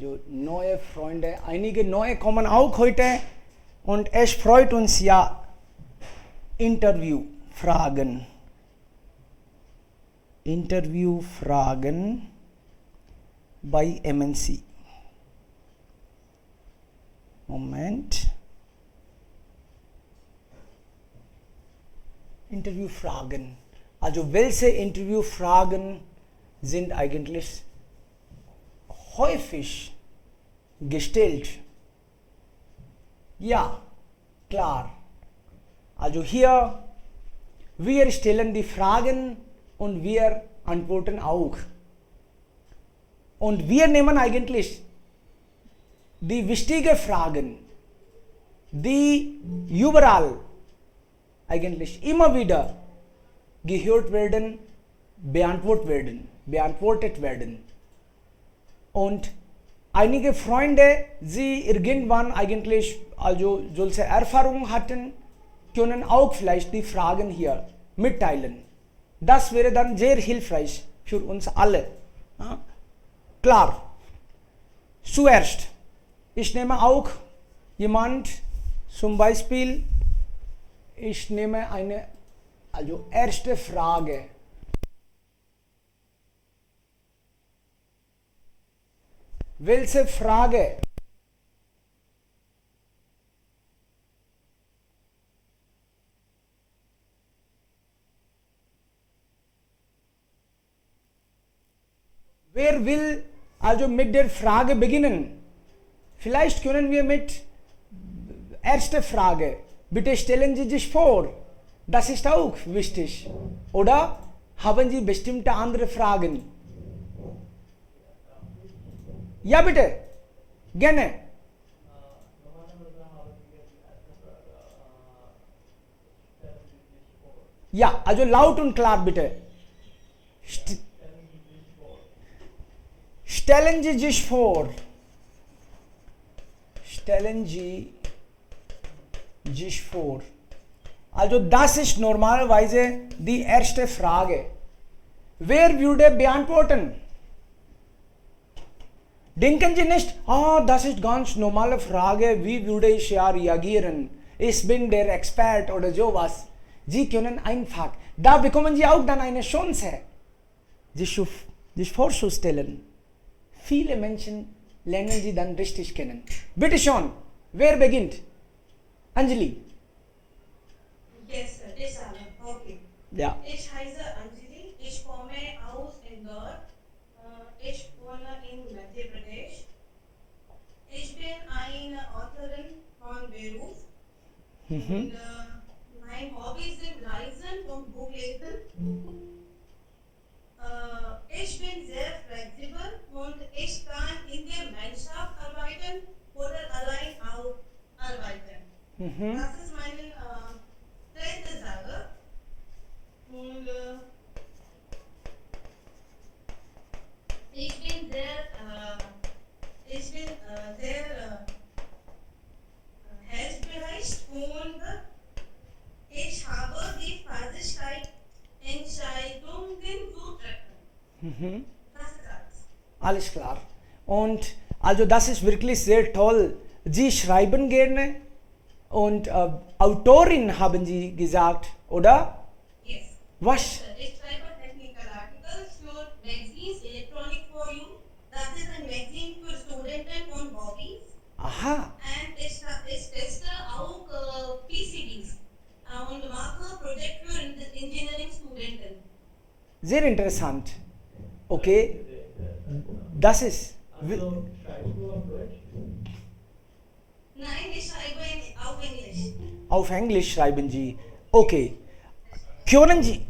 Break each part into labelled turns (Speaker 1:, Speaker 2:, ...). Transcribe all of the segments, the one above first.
Speaker 1: Also neue Freunde, einige neue kommen auch heute und es freut uns ja, Interviewfragen bei MNC. Moment. Interviewfragen. Also welche Interviewfragen sind eigentlich häufig gestellt? Ja, klar. Also hier, wir stellen die Fragen und wir antworten auch. Und wir nehmen eigentlich die wichtigen Fragen, die überall eigentlich immer wieder gehört werden, beantwortet werden. Und einige Freunde, sie irgendwann eigentlich also solche Erfahrungen hatten, können auch vielleicht die Fragen hier mitteilen. Das wäre dann sehr hilfreich für uns alle. Ja? Klar, zuerst, ich nehme auch jemand, zum Beispiel, ich nehme eine, also erste Frage. Welche Frage? Wer will also mit der Frage beginnen? Vielleicht können wir mit erster Frage. Bitte stellen Sie sich vor. Das ist auch wichtig. Oder haben Sie bestimmte andere Fragen? Ja, bitte. Gerne. Ja, also laut und klar bitte. Stellen Sie sich vor. Stellen Sie sich vor. Also das ist normalerweise die erste Frage. Wer würde beantworten? Denken Sie nicht, das ist ganz normale Frage, wie würde ich ja reagieren? Ich bin der Expert oder sowas. Sie können einfach, da bekommen Sie auch dann eine Chance, sich vorzustellen. Viele Menschen lernen Sie dann richtig kennen. Bitte schon, wer beginnt? Anjali.
Speaker 2: Yes, sir. Yes, sir. Okay.
Speaker 1: Ja.
Speaker 2: Ich heiße Anjali. Ich komme aus Indore. Ich wohne in Madhya Pradesh. Ich bin eine Autorin von Beruf. Und mein Hobby sind Reisen und Buchlesen. Ich bin sehr flexibel und ich kann in der Mannschaft arbeiten oder allein auch arbeiten. Das ist meine dritte Sache. Und ich bin sehr hilfsbereit und ich habe die Fähigkeit, Entscheidungen zu treffen. Das ist alles.
Speaker 1: Alles klar. Und also das ist wirklich sehr toll. Sie schreiben gerne und Autorin haben Sie gesagt, oder?
Speaker 2: Yes.
Speaker 1: Was?
Speaker 2: Ich schreibe technical articles für magazines, Electronic for You. Das ist ein Magazine für Studenten und Hobbies.
Speaker 1: Aha.
Speaker 2: Und ich teste auch PCBs und mache Projekt für Engineering Studenten.
Speaker 1: Sehr interessant. Okay. Das ist.
Speaker 3: Also schreibst du auf Deutsch?
Speaker 2: Nein, ich schreibe auf Englisch.
Speaker 1: Auf Englisch schreiben Sie. Okay. Können Sie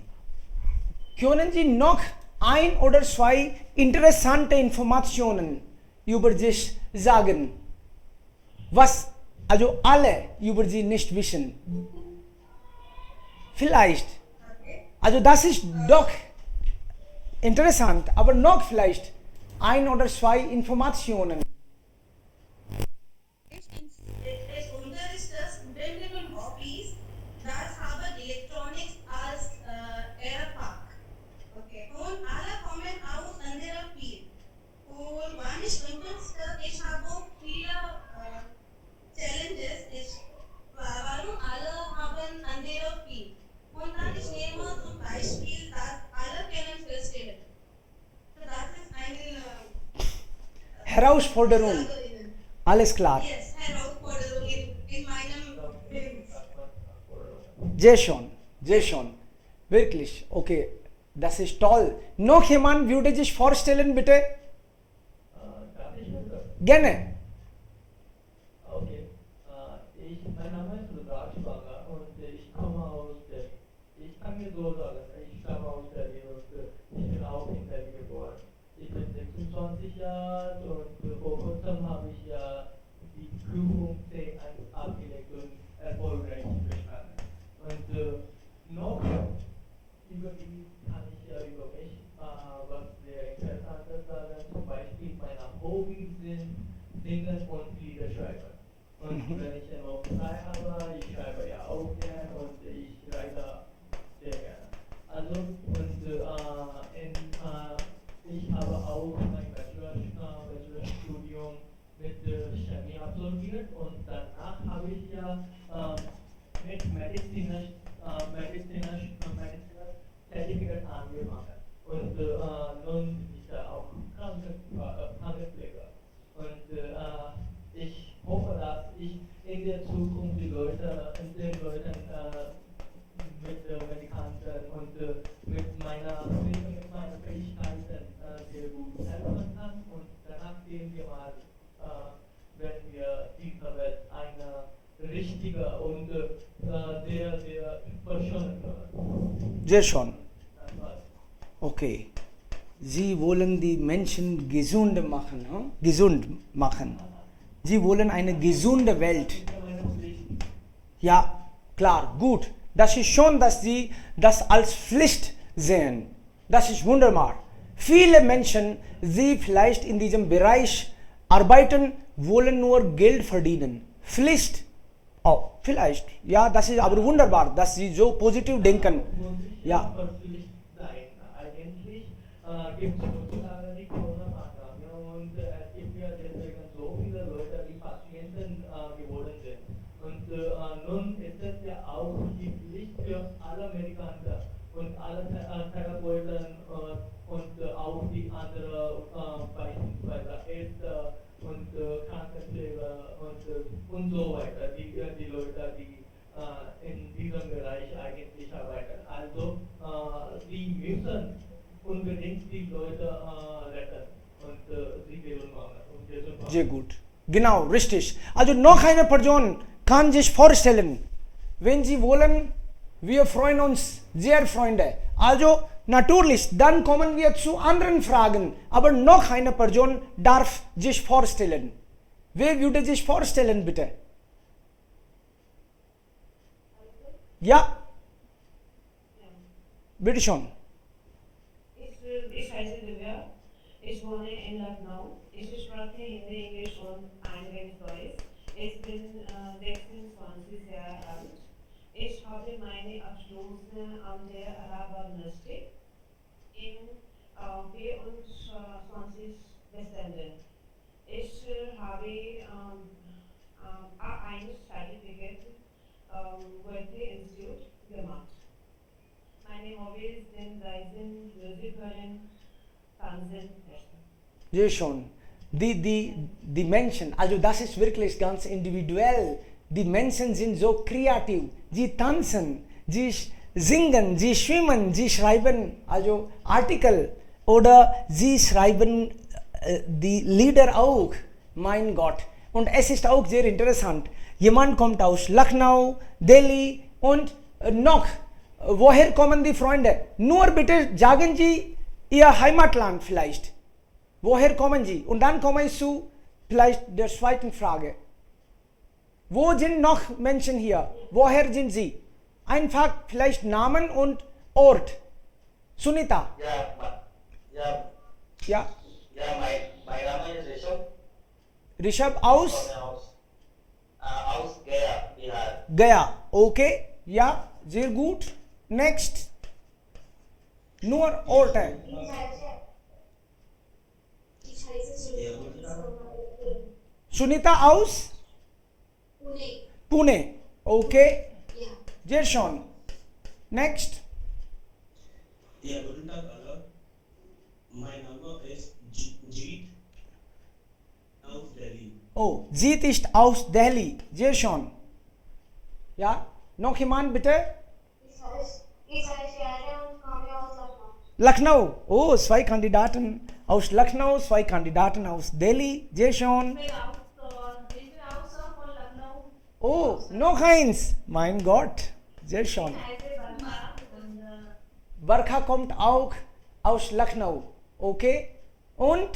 Speaker 1: noch ein oder zwei interessante Informationen über sich sagen? Was also alle über Sie nicht wissen? Vielleicht.
Speaker 2: Okay.
Speaker 1: Also das ist doch interessant, aber noch vielleicht ein oder zwei Informationen.
Speaker 2: Ich unterrichte Studenten und Hobbies, das habe Electronics als Fach. Okay. Und alle kommen aus anderer Field. Und wann ich unterrichte, ich
Speaker 1: Herausforderung.
Speaker 2: Sage Ihnen.
Speaker 1: Alles klar.
Speaker 2: Yes, Herausforderung in meinem Beruf.
Speaker 1: Sehr schon. Wirklich. Okay, das ist toll. Noch jemand würde sich vorstellen, bitte?
Speaker 3: Darf ich bitte?
Speaker 1: Gerne.
Speaker 3: Okay. Mein Name ist Rudraj Banga und ich komme aus Delhi. Ich kann mir so sagen, ich stamme aus Delhi und ich bin auch in Delhi geboren. Ich bin 26 Jahre alt und vor kurzem habe ich ja die Prüfung C1 abgelegt und erfolgreich bestanden. Und noch über die kann ich ja über mich was sehr Interessantes sagen. Zum Beispiel meine Hobbys sind Singen und Lieder schreiben. Und wenn ich ja noch Zeit habe, ich schreibe ja auch gerne und ich reise sehr gerne. Also, ich habe auch mein Bachelorstudium mit Chemie absolviert und danach habe ich ja mit medizinisch Zertifikat angefangen. Und nun bin ich ja auch Krankenpfleger. Und ich hoffe, dass ich in der Zukunft den Leuten mit Medikamenten und mit meiner Fähigkeiten sehr gut helfen kann. Und danach sehen wir mal, wenn wir dieser Welt eine richtige und sehr, sehr verschönern können.
Speaker 1: Sehr schon.
Speaker 3: Das war's.
Speaker 1: Okay. Sie wollen die Menschen gesund machen. Hm? Gesund machen. Sie wollen eine gesunde Welt. Ja, klar, gut. Das ist schon, dass Sie das als Pflicht sehen. Das ist wunderbar. Viele Menschen, die vielleicht in diesem Bereich arbeiten, wollen nur Geld verdienen. Pflicht. Oh, vielleicht. Ja, das ist aber wunderbar, dass Sie so positiv denken. Ja.
Speaker 3: Verpflichtet sein. Eigentlich gibt es heutzutage die Corona-Maßnahmen und es gibt ja deswegen so viele Leute, die Patienten geworden sind. Und nun ist es ja auch die Pflicht für alle Medikamente und alle Therapeuten und auch die anderen beispielsweise Ärzte und Krankenpfleger und so weiter, die Leute, die in diesem Bereich eigentlich arbeiten. Also die müssen unbedingt die Leute retten und sie gesund machen.
Speaker 1: Sehr gut. Genau, richtig. Also noch eine Person kann sich vorstellen, wenn Sie wollen, wir freuen uns sehr, Freunde. Also natürlich, dann kommen wir zu anderen Fragen. Aber noch eine Person darf sich vorstellen. Wer würde sich vorstellen, bitte? Ja, bitte schon.
Speaker 4: Ich heiße Divya, ich wohne in Lucknow. Ich spreche Hindi, Englisch und ein wenig Deutsch. Ich bin 26 Jahre alt. Ich habe meine Abschlüsse an der Araber University in 24 bestanden. Ich habe A1-Zertifikat Berkeley Institute gemacht. Meine Hobbys sind Reisen, Musik hören, Fernsehen, Essen.
Speaker 1: Sehr schon. Die Menschen, also das ist wirklich ganz individuell. Die Menschen sind so kreativ. Sie tanzen, sie singen, sie schwimmen, sie schreiben also Artikel oder sie schreiben die Lieder auch. Mein Gott. Und es ist auch sehr interessant. Jemand kommt aus Lucknow, Delhi und noch. Woher kommen die Freunde? Nur bitte sagen Sie Ihr Heimatland vielleicht. Woher kommen Sie? Und dann komme ich zu vielleicht der zweiten Frage. Wo sind noch Menschen hier? Woher sind Sie? Einfach vielleicht Namen und Ort. Sunita. Ja.
Speaker 5: Mein Name ist Rishabh.
Speaker 1: Rishabh aus
Speaker 5: Aus Gaya, Bihar.
Speaker 1: Gaya. Okay. Ja, sehr gut. Next. Nur Orte.
Speaker 6: Ich heiße
Speaker 1: Sunita aus
Speaker 6: Pune.
Speaker 1: Pune. Okay.
Speaker 6: Ja.
Speaker 1: Sehr schön. Next.
Speaker 7: Ja, guten Tag alle. Mein Name ist Jeet.
Speaker 1: Oh, Jeet ist aus Delhi. Sehr schön. Ja, noch jemand bitte?
Speaker 6: Ich heiße Jana und komme aus Lucknow.
Speaker 1: Lucknow. Oh, zwei Kandidaten aus Lucknow, zwei Kandidaten aus Delhi. Sehr schön.
Speaker 2: Ich bin auch so von Lucknow.
Speaker 1: Oh, noch eins. Mein Gott. Sehr schön.
Speaker 2: Ich heiße Barma und
Speaker 1: Barkha kommt auch aus Lucknow. Okay? Und?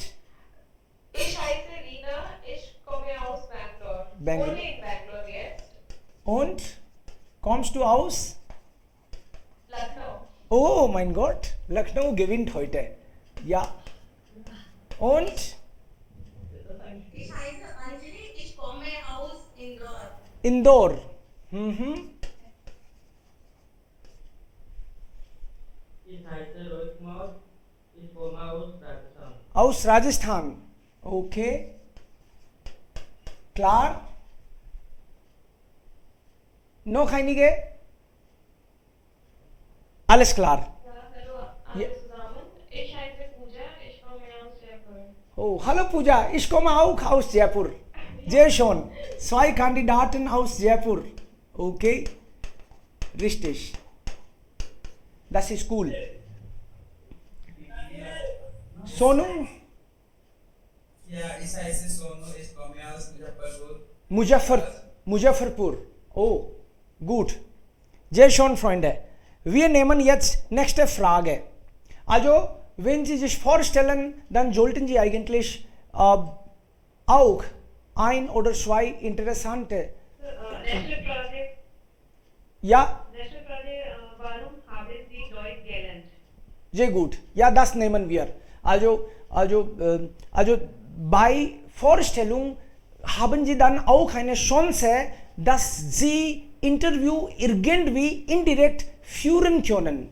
Speaker 7: Ich heiße Rina, ich komme aus Bangalore.
Speaker 1: Bangalore.
Speaker 7: Only in Bangalore, yes.
Speaker 1: Und? Kommst du aus?
Speaker 7: Lucknow.
Speaker 1: Oh mein Gott, Lucknow gewinnt heute. Ja. Und?
Speaker 2: ich heiße Anjali, ich komme aus Indore.
Speaker 1: Indore. Mhm.
Speaker 3: Ich heiße Rohit Kumar, ich komme aus Rajasthan.
Speaker 1: Aus Rajasthan. Okay. Klar? Noch einige? Alles klar.
Speaker 7: Ja, hallo alle zusammen. Ich heiße Pooja, ich komme aus Jaipur.
Speaker 1: Oh, hallo Pooja, ich komme auch aus Jaipur. Sehr schön. Zwei Kandidaten aus Jaipur. Okay. Richtig. Das ist cool. Sonu?
Speaker 8: Ja, ich heiße Sonu, ich komme aus Muzaffarpur.
Speaker 1: Muzaffarpur. Oh, gut. Sehr schön, Freunde. Wir nehmen jetzt nächste Frage. Also, wenn Sie sich vorstellen, dann sollten Sie eigentlich auch ein oder zwei interessante.
Speaker 4: Nächste Frage,
Speaker 1: Ja,
Speaker 4: warum haben Sie Deutsch gelernt?
Speaker 1: sehr gut. Ja, das nehmen wir. Also bei Vorstellung haben Sie dann auch eine Chance, dass Sie Interview irgendwie indirekt führen können.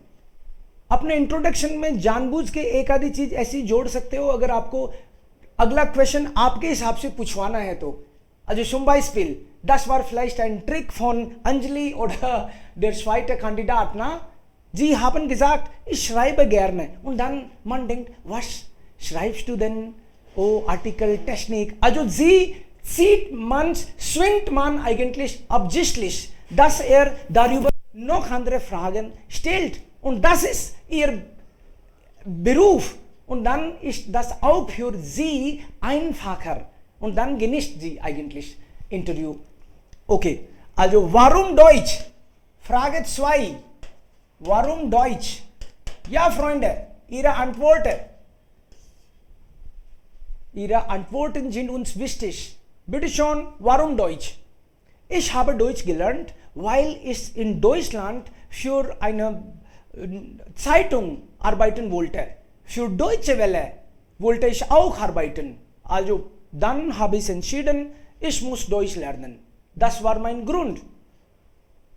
Speaker 1: अपने इंट्रोडक्शन में जानबूझ के एक आधी चीज ऐसी जोड़ सकते हो अगर आपको अगला क्वेश्चन आपके हिसाब से पूछवाना है तो. Also zum Beispiel, das war vielleicht ein Trick von Anjali oder der zweite Kandidat, na? Sie haben gesagt, ich schreibe gerne. Und dann man denkt, was schreibst du denn? Oh, Artikel, Technik. Also sie zwingt man eigentlich absichtlich, dass darüber noch andere Fragen stellt. Und das ist ihr Beruf. Und dann ist das auch für sie einfacher. Und dann genießt sie eigentlich Interview. Okay, also warum Deutsch? Frage 2. Warum Deutsch? Ja, Freunde, Ihre Antworten sind uns wichtig. Bitte schon, warum Deutsch? Ich habe Deutsch gelernt, weil ich in Deutschland für eine Zeitung arbeiten wollte. Für Deutsche Welle wollte ich auch arbeiten. Also dann habe ich entschieden, ich muss Deutsch lernen. Das war mein Grund.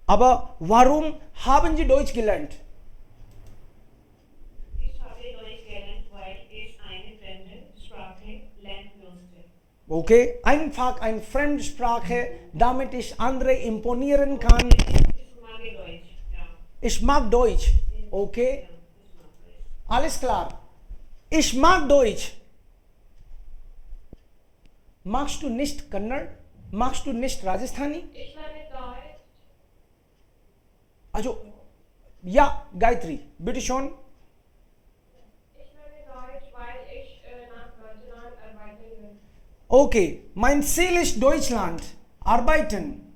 Speaker 1: Aber warum haben Sie Deutsch gelernt?
Speaker 4: Ich habe Deutsch gelernt, weil ich eine Fremdsprache lernen musste.
Speaker 1: Okay, einfach eine Fremdsprache, damit ich andere imponieren kann.
Speaker 4: Ich mag Deutsch, ja.
Speaker 1: Ich mag Deutsch. Okay,
Speaker 4: Ja, ich mag Deutsch.
Speaker 1: alles klar. Ich mag Deutsch. Magst du nicht Kannada? Magst du nicht Rajasthani?
Speaker 7: Ich lerne Deutsch.
Speaker 1: Also, ja, Gayatri, bitte schon.
Speaker 7: Ich lerne Deutsch, weil ich nach Deutschland arbeiten will.
Speaker 1: Okay, mein Ziel ist Deutschland. Arbeiten.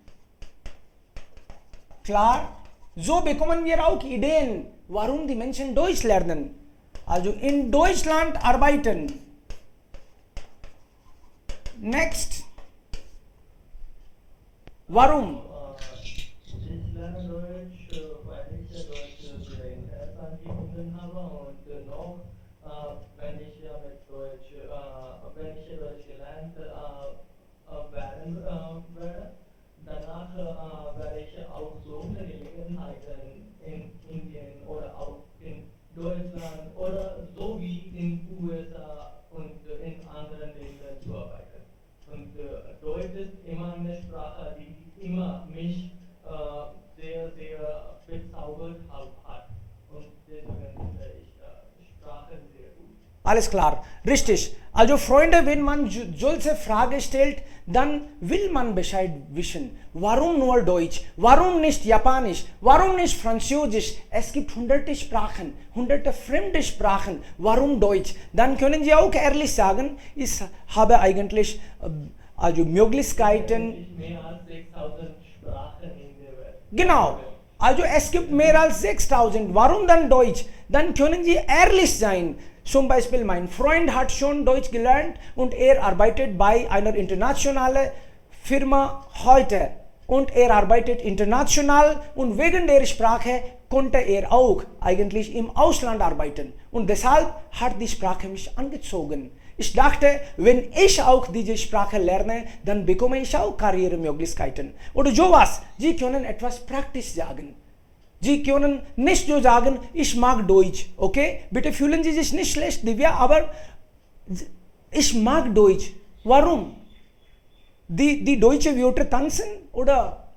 Speaker 1: Klar? So bekommen wir auch Ideen, warum die Menschen Deutsch lernen. Also in Deutschland arbeiten. Next. Warum?
Speaker 3: Ich lerne Deutsch, weil ich Deutsch sehr interessant gefunden habe und noch, wenn ich mit Deutsch, wenn ich Deutsch gelernt werde, danach werde ich auch so viele Gelegenheiten in Indien oder auch in Deutschland oder so wie in USA und in anderen Ländern zu arbeiten. Und Deutsch ist immer eine Sprache, die immer mich sehr, sehr bezaubert hat. Und deswegen finde ich Sprache sehr gut.
Speaker 1: Alles klar. Richtig. Also Freunde, wenn man solche Frage stellt, dann will man Bescheid wissen. Warum nur Deutsch? Warum nicht Japanisch? Warum nicht Französisch? Es gibt hunderte Sprachen, hunderte fremde Sprachen. Warum Deutsch? Dann können Sie auch ehrlich sagen, ich habe eigentlich also Möglichkeiten.
Speaker 3: Nicht mehr als 6000 Sprachen in der Welt.
Speaker 1: Genau. Also es gibt mehr als 6000. Warum dann Deutsch? Dann können Sie ehrlich sein. Zum Beispiel mein Freund hat schon Deutsch gelernt und er arbeitet bei einer internationalen Firma heute. Und er arbeitet international und wegen der Sprache konnte er auch eigentlich im Ausland arbeiten. Und deshalb hat die Sprache mich angezogen. Ich dachte, wenn ich auch diese Sprache lerne, dann bekomme ich auch Karrieremöglichkeiten. Oder sowas. Sie können etwas praktisch sagen. Sie können nicht so sagen, ich mag Deutsch, okay? Bitte fühlen Sie sich nicht schlecht, Divya, aber ich mag Deutsch. Warum? Die deutsche Wörter tanzen oder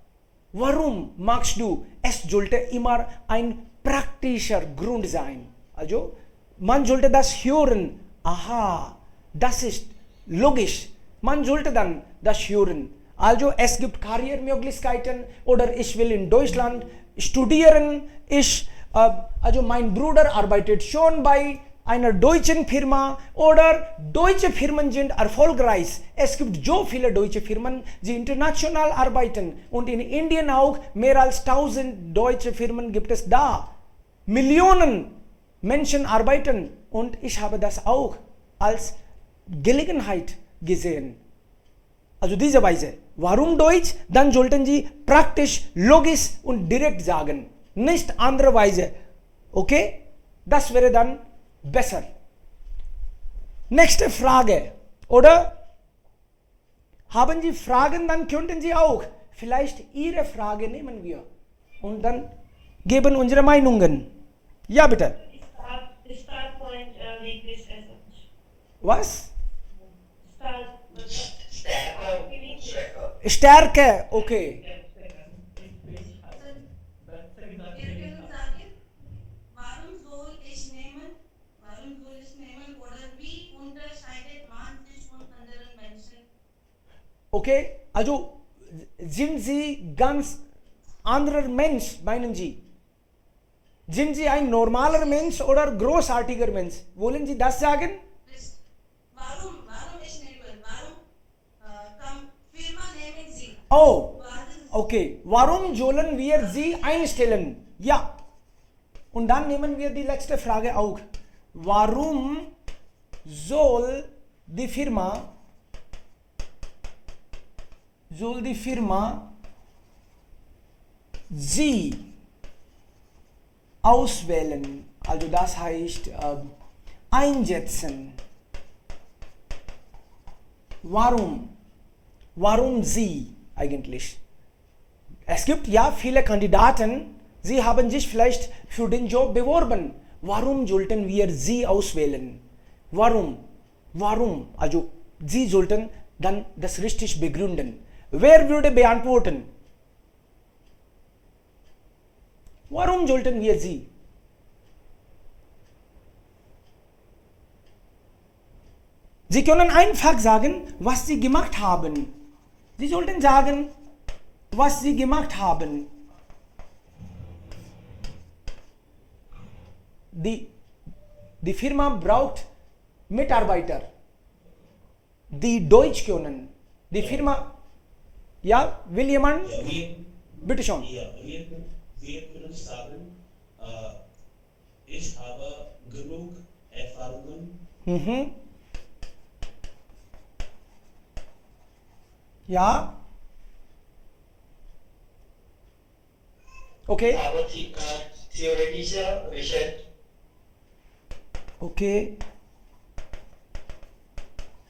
Speaker 1: warum magst du? Es sollte immer ein praktischer Grund sein. Also, man sollte das hören. Aha, das ist logisch. Man sollte dann das hören. Also, es gibt Karrieremöglichkeiten oder ich will in Deutschland studieren. Also mein Bruder arbeitet schon bei einer deutschen Firma oder deutsche Firmen sind erfolgreich. Es gibt so viele deutsche Firmen, die international arbeiten und in Indien auch mehr als 1000 deutsche Firmen gibt es da. Millionen Menschen arbeiten und ich habe das auch als Gelegenheit gesehen. Also diese Weise. Warum Deutsch? Dann sollten Sie praktisch, logisch und direkt sagen. Nicht andere Weise. Okay? Das wäre dann besser. Nächste Frage. Oder? Haben Sie Fragen, dann könnten Sie auch. Vielleicht Ihre Frage nehmen wir. Und dann geben unsere Meinungen. Ja, bitte.
Speaker 4: Start point weakness as such.
Speaker 1: Was?
Speaker 5: Stärker.
Speaker 1: Stärke, okay.
Speaker 2: Wir können sagen, warum soll ich nehmen oder wie unterscheidet man sich von anderen Menschen?
Speaker 1: Okay, also sind Sie ganz anderer Mensch, meinen Sie? Sind Sie ein normaler Mensch oder großartiger Mensch? Wollen Sie das sagen?
Speaker 2: Warum ich nehme? Warum Firma nehmen Sie?
Speaker 1: Oh,
Speaker 2: Was
Speaker 1: okay. Warum sollen wir Sie einstellen? Ja. Und dann nehmen wir die letzte Frage auch. Warum soll die Firma Sie auswählen? Also das heißt einsetzen. Warum? Warum Sie eigentlich? Es gibt ja viele Kandidaten, sie haben sich vielleicht für den Job beworben. Warum sollten wir Sie auswählen? Warum? Warum? Also Sie sollten dann das richtig begründen. Wer würde beantworten? Warum sollten wir Sie? Sie können einfach sagen, was Sie gemacht haben. Sie sollten sagen, was Sie gemacht haben. Die Firma braucht Mitarbeiter, die Deutsch können. Die Firma, ja, will jemand? Bitte schon.
Speaker 9: Wir können sagen, ich habe genug Erfahrungen.
Speaker 1: Ja. Okay.
Speaker 5: Aber theoretischer Wissen.
Speaker 1: Okay.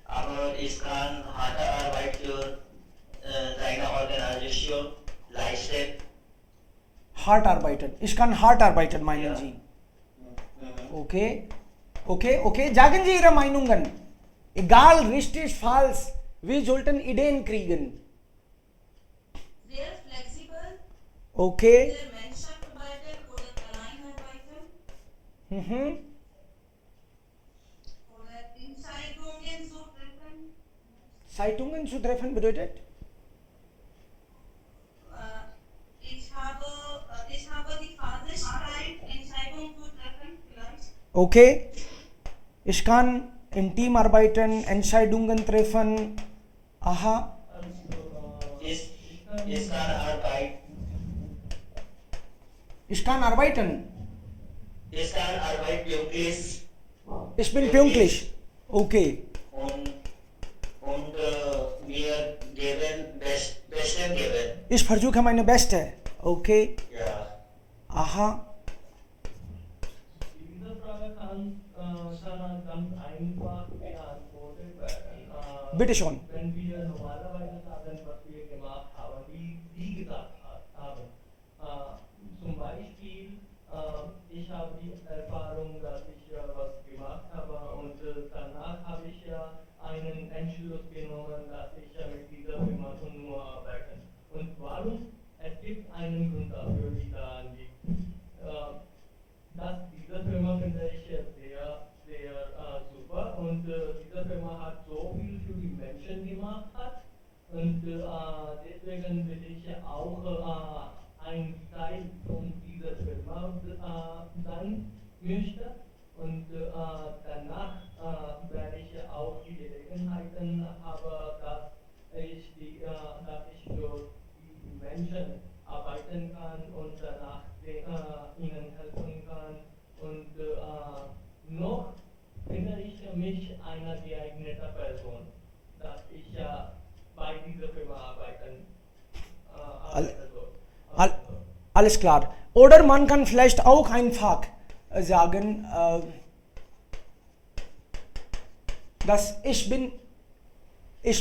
Speaker 5: Aber ich kann harte Arbeit für deine Organisation leisten.
Speaker 1: Hart arbeiten. Ich kann hart arbeiten, meinen Sie. Okay. Okay. Sagen Sie Ihre Meinungen. Egal, richtig, falsch. Wir sollten Ideen kriegen.
Speaker 2: sehr flexibel,
Speaker 1: Okay.
Speaker 2: sehr Menschenarbeiten oder Alleinarbeiten oder Entscheidungen
Speaker 1: Zeitungen zu treffen bedeutet?
Speaker 2: Ich habe die Fahrzeugkeit Entscheidung zu treffen, vielleicht.
Speaker 1: Okay. Ich kann in Team arbeiten, Entscheidungen treffen. Aha.
Speaker 5: Ich kann arbeiten.
Speaker 1: Ich kann arbeiten.
Speaker 5: Ich kann arbeiten pünktlich.
Speaker 1: Ich bin pünktlich. Okay.
Speaker 5: Und wir geben Bestes geben.
Speaker 1: Ich versuche meine Beste. Okay.
Speaker 5: Ja.
Speaker 1: Aha.
Speaker 3: Diese Frage kann ganz einfach beantwortet werden.
Speaker 1: Bitte schon.
Speaker 3: Wenn wir normalerweise sagen, was wir gemacht haben, wie Sie gesagt haben. Zum Beispiel, ich habe die Erfahrung, dass ich was gemacht habe und danach habe ich einen Entschluss genommen, dass ich mit dieser Firma nur arbeiten. Und warum? Es gibt einen Grund dafür, wie da anliegt. Dass diese Firma finde ich sehr, sehr super und diese Firma hat so viel für die Menschen gemacht und deswegen will ich auch ein Teil von dieser Firma sein möchte und danach werde ich auch die Gelegenheiten haben, dass ich für die Menschen arbeiten kann und danach ihnen helfen kann und noch finde ich mich eine geeignete Person, dass ich bei dieser Firma arbeiten soll.
Speaker 1: Alles klar. Oder man kann vielleicht auch einfach sagen, dass ich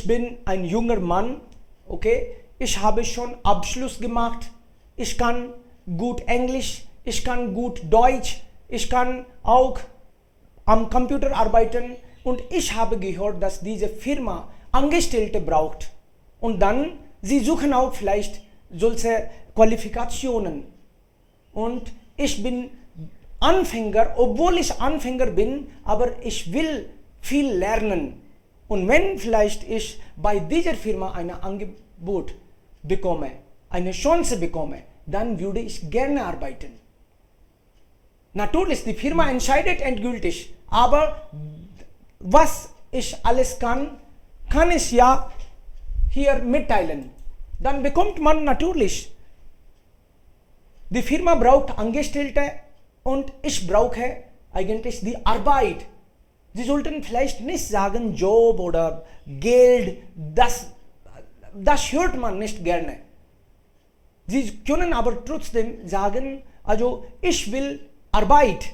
Speaker 1: bin ein junger Mann, okay? Ich habe schon Abschluss gemacht, ich kann gut Englisch, ich kann gut Deutsch, ich kann auch am Computer arbeiten und ich habe gehört, dass diese Firma Angestellte braucht und dann, sie suchen auch vielleicht solche Qualifikationen und ich bin Anfänger, obwohl ich Anfänger bin, aber ich will viel lernen und wenn vielleicht ich bei dieser Firma ein Angebot bekomme, eine Chance bekomme, dann würde ich gerne arbeiten. Natürlich, die Firma entscheidet endgültig, aber was ich alles kann ich ja hier mitteilen. Dann bekommt man natürlich. Die Firma braucht Angestellte und ich brauche eigentlich die Arbeit. Sie sollten vielleicht nicht sagen Job oder Geld, das hört man nicht gerne. Sie können aber trotzdem sagen, also ich will Arbeit.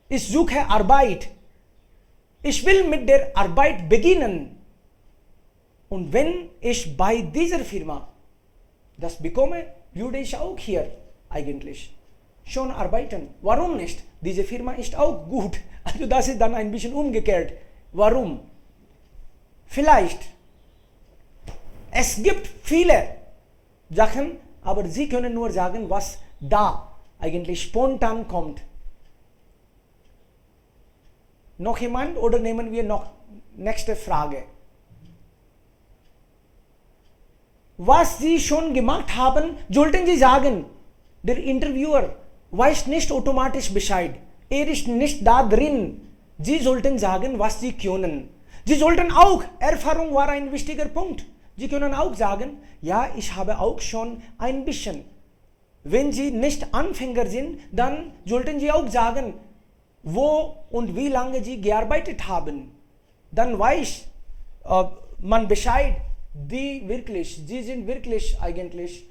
Speaker 1: Ich suche Arbeit. Ich will mit der Arbeit beginnen. Und wenn ich bei dieser Firma das bekomme, würde ich auch hier eigentlich schon arbeiten. Warum nicht? Diese Firma ist auch gut. Also das ist dann ein bisschen umgekehrt. Warum? Vielleicht. Es gibt viele Sachen, aber Sie können nur sagen, was da eigentlich spontan kommt. Noch jemand oder nehmen wir noch nächste Frage? Was Sie schon gemacht haben, sollten Sie sagen. Der Interviewer weiß nicht automatisch Bescheid. Er ist nicht da drin. Sie sollten sagen, was Sie können. Sie sollten auch, Erfahrung war ein wichtiger Punkt. Sie können auch sagen, ja, ich habe auch schon ein bisschen. Wenn Sie nicht Anfänger sind, dann sollten Sie auch sagen, wo und wie lange Sie gearbeitet haben. Dann weiß man Bescheid, Sie sind wirklich eigentlich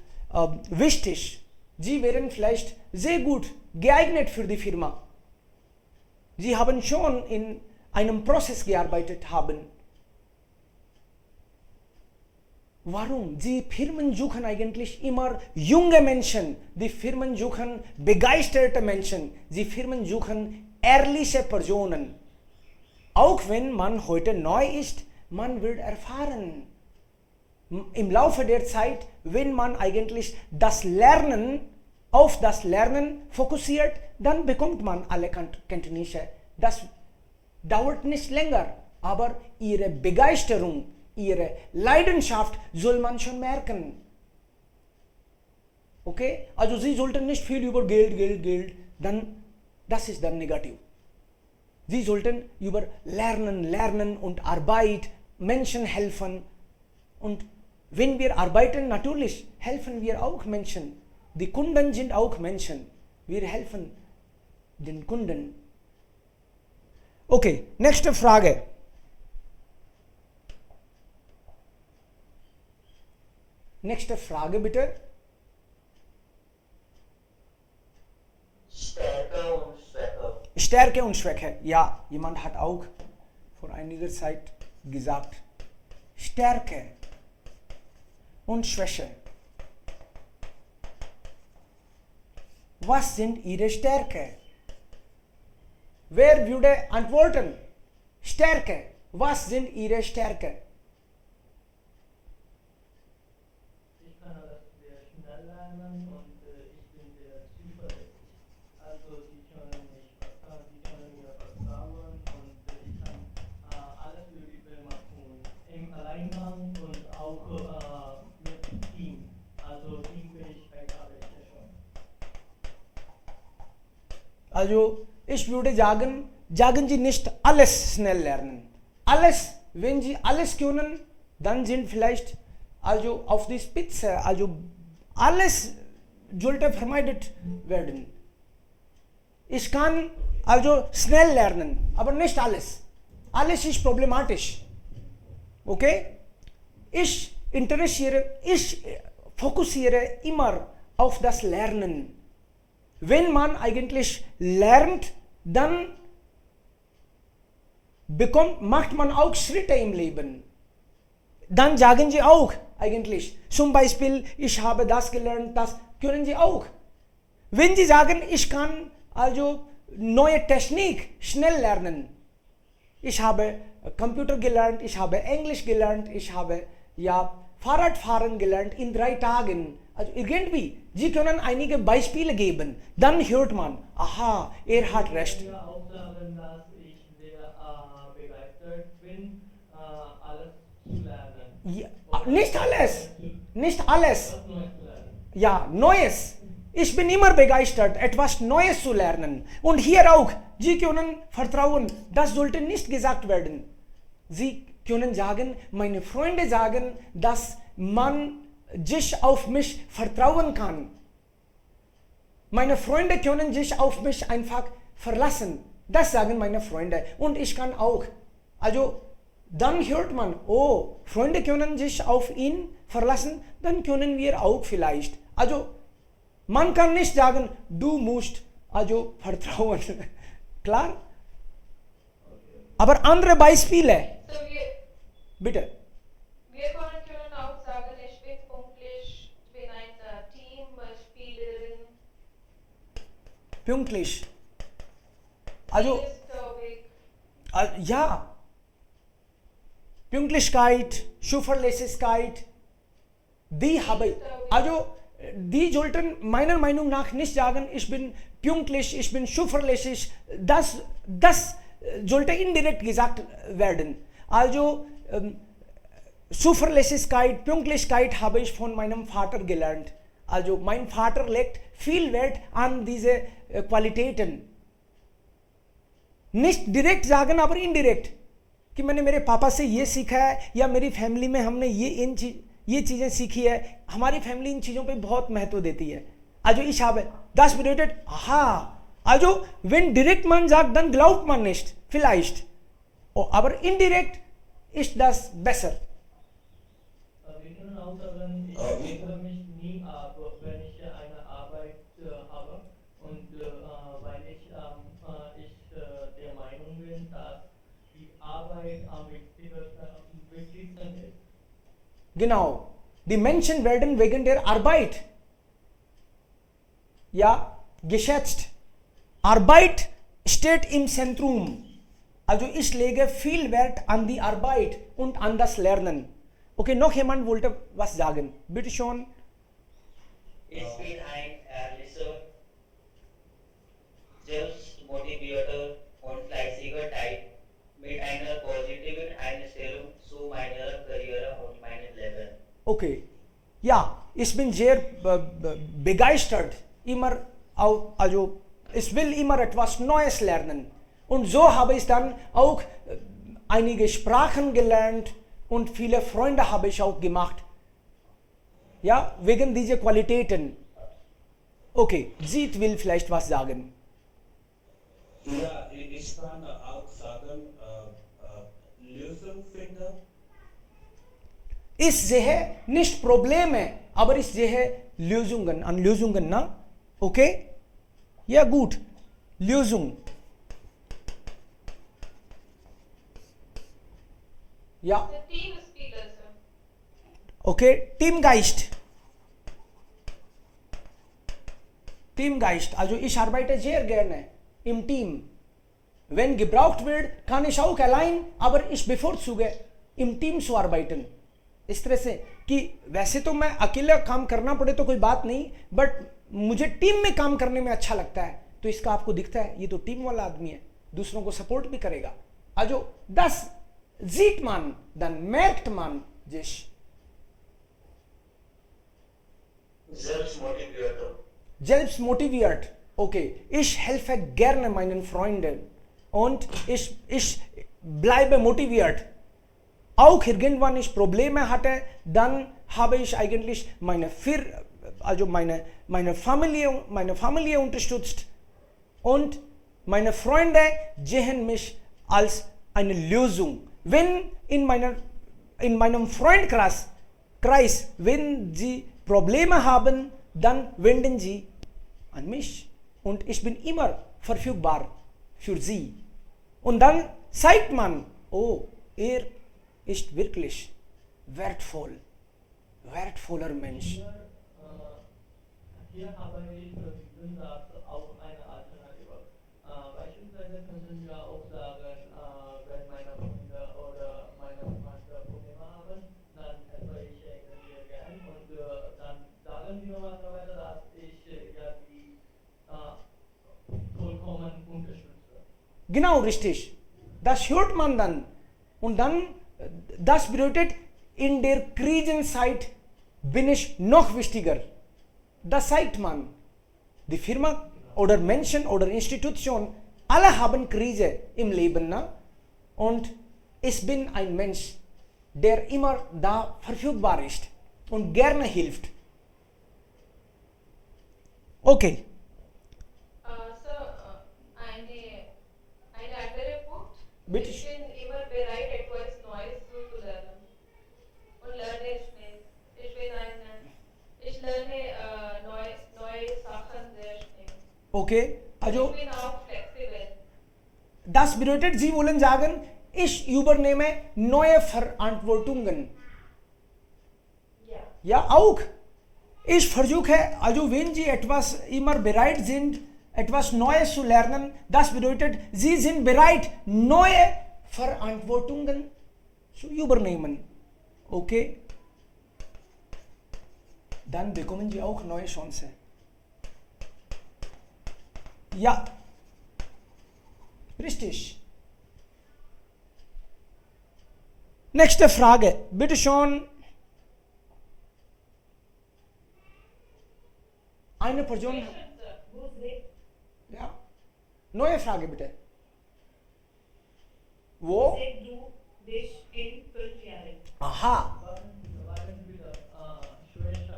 Speaker 1: wichtig. Sie wären vielleicht sehr gut geeignet für die Firma. Sie haben schon in einem Prozess gearbeitet haben. Warum? Die Firmen suchen eigentlich immer junge Menschen. Die Firmen suchen begeisterte Menschen. Die Firmen suchen ehrliche Personen. Auch wenn man heute neu ist, man wird erfahren. Im Laufe der Zeit, wenn man eigentlich auf das Lernen fokussiert, dann bekommt man alle Kenntnisse. Das dauert nicht länger, aber ihre Begeisterung, ihre Leidenschaft soll man schon merken. Okay? Also sie sollten nicht viel über Geld, dann, das ist dann negativ. Sie sollten über Lernen und Arbeit, Menschen helfen. Und wenn wir arbeiten, natürlich helfen wir auch Menschen. Die Kunden sind auch Menschen. Wir helfen den Kunden. Okay, nächste Frage. Nächste Frage bitte.
Speaker 5: Stärke und Schwäche.
Speaker 1: Stärke und Schwäche. Ja, jemand hat auch vor einiger Zeit gesagt. Stärke und Schwäche. Was sind Ihre Stärke? Wer würde antworten? Stärke. Was sind Ihre Stärke?
Speaker 3: Ich kann alles sehr schnell lernen und ich bin sehr zuverlässig. Also Sie können mir vertrauen und ich kann alles Mögliche machen. Im Alleingang und auch mit Team. Also Teamfähigkeit habe ich ja schon.
Speaker 1: Also ich würde sagen Sie nicht alles schnell lernen. Alles, wenn Sie alles können, dann sind vielleicht also auf die Spitze, also alles sollte vermeidet werden. Ich kann also schnell lernen, aber nicht alles. Alles ist problematisch. Okay? Ich fokussiere immer auf das Lernen. Wenn man eigentlich lernt, dann macht man auch Schritte im Leben. Dann sagen Sie auch eigentlich, zum Beispiel, ich habe das gelernt, das können Sie auch. Wenn Sie sagen, ich kann also neue Technik schnell lernen, ich habe Computer gelernt, ich habe Englisch gelernt, ich habe Fahrradfahren gelernt in 3 Tagen. Also irgendwie, Sie können einige Beispiele geben. Dann hört man, aha, er hat recht.
Speaker 3: Ich kann auch sagen, dass ich sehr begeistert bin, alles zu lernen.
Speaker 1: Ja, nicht alles. Nicht alles.
Speaker 3: Was Neues zu lernen.
Speaker 1: Ja, Neues. Ich bin immer begeistert, etwas Neues zu lernen. Und hier auch, Sie können vertrauen, das sollte nicht gesagt werden. Sie können sagen, meine Freunde sagen, dass man sich auf mich vertrauen kann. Meine Freunde können sich auf mich einfach verlassen. Das sagen meine Freunde. Und ich kann auch. Also, dann hört man, oh, Freunde können sich auf ihn verlassen, dann können wir auch vielleicht. Also, man kann nicht sagen, du musst also vertrauen. Klar? Aber andere Beispiele.
Speaker 7: So
Speaker 1: Bitte.
Speaker 7: wir können auch sagen, ich bin pünktlich, ich bin eine Teamspielerin.
Speaker 1: Pünktlich. Also,
Speaker 7: Zielstrebig.
Speaker 1: ja. Pünktlichkeit, Zuverlässigkeit, die sollten meiner Meinung nach nicht sagen, ich bin pünktlich, ich bin zuverlässig. Das sollte indirekt gesagt werden. Also, Zuverlässigkeit, Pünktlichkeit habe ich von meinem Vater gelernt. Also, mein Vater legt viel Wert an diese Qualitäten. Nicht direkt sagen, aber indirekt. कि मैंने मेरे पापा से ये सीखा है या मेरी फैमिली में हमने ये चीज़ें सीखी है हमारी फैमिली इन चीज़ों पे बहुत महत्व देती है also ich habe das bedeutet aha also wenn direkt man sagt dann glaubt man nicht vielleicht aber indirekt ist das besser
Speaker 3: Wir können auch sagen, ich sichere mich nie ab, wenn ich eine Arbeit habe und weil ich der Meinung bin, dass die Arbeit am wichtigsten ist.
Speaker 1: genau die Menschen werden wegen der Arbeit geschätzt Arbeit steht im Zentrum also ich lege viel Wert an die Arbeit und an das Lernen okay noch jemand wollte was sagen bitte schon
Speaker 5: Ich bin ein ehrlicher, selbstmotivierter und fleißiger Typ mit einer positiven Einstellung zu meiner Karriere.
Speaker 1: Okay. Ja, ich bin sehr begeistert. Immer, also ich will immer etwas Neues lernen. Und so habe ich dann auch einige Sprachen gelernt und viele Freunde habe ich auch gemacht. Ja, wegen dieser Qualitäten. Okay, Ziet will vielleicht was sagen.
Speaker 9: Ja, ich kann auch sagen, Lösung finden.
Speaker 1: Ich sehe nicht Probleme, aber ich sehe Lösungen, an Lösungen, na? Okay? Ja, gut. Lösung. Ja,
Speaker 7: The team Spieler, sir.
Speaker 1: okay. Teamgeist. Teamgeist. Also ich arbeite sehr gerne im Team. Wenn gebraucht wird, kann ich auch allein, aber ich bevorzuge im Team zu arbeiten. इस तरह से कि वैसे तो मैं अकेला काम करना पड़े तो कोई बात नहीं, बट मुझे टीम में काम करने में अच्छा लगता है. तो इसका आपको दिखता है ये तो टीम वाला आदमी है, दूसरों को सपोर्ट भी करेगा. Also das sieht man, dann merkt man sich.
Speaker 5: Selbstmotivator.
Speaker 1: Selbstmotiviert. Okay, ich helfe gerne meinen Freunden und ich bleibe motiviert. Auch irgendwann ich Probleme hatte, dann habe ich eigentlich meine Familie unterstützt und meine Freunde sehen mich als eine Lösung. Wenn in meinem Freundkreis, wenn sie Probleme haben, dann wenden sie an mich und ich bin immer verfügbar für sie. Und dann zeigt man, oh, er ist wirklich wertvoller Mensch.
Speaker 3: Hier habe ich für diesen Satz auch eine Alternative. Beispielsweise könnten wir auch sagen, wenn meine Freunde oder meine Freunde Probleme haben, dann helfe ich ihnen gern und dann sagen wir normalerweise, dass ich ja die vollkommen unterstütze.
Speaker 1: Genau, richtig. Das hört man dann. Und dann, das bedeutet, in der Krisenzeit bin ich noch wichtiger. Das zeigt man. Die Firma oder Menschen oder Institution, alle haben Krise im Leben. Ne? Und ich bin ein Mensch, der immer da verfügbar ist und gerne hilft. Okay.
Speaker 7: Sir, eine andere Punkt.
Speaker 1: Bitte.
Speaker 7: Ich bin immer bereit, etwas Neues zu lernen. Und lerne schnell. Ich lerne neue Sachen sehr schnell.
Speaker 1: Okay. Also,
Speaker 7: Ich bin auch flexibel.
Speaker 1: das bedeutet, Sie wollen sagen, ich übernehme neue Verantwortungen.
Speaker 7: Ja.
Speaker 1: Ja, auch. Ich versuche, also wenn Sie etwas immer bereit sind, etwas Neues zu lernen, das bedeutet, Sie sind bereit, neue Verantwortungen zu übernehmen. Okay? Dann bekommen Sie auch neue Chancen. Ja. Richtig. Nächste Frage. Bitte schon. Eine Person. Ja. Neue Frage bitte. Wo?
Speaker 4: Sag du dich in 5 Jahren.
Speaker 1: Aha.
Speaker 3: Waren wieder Schwäche,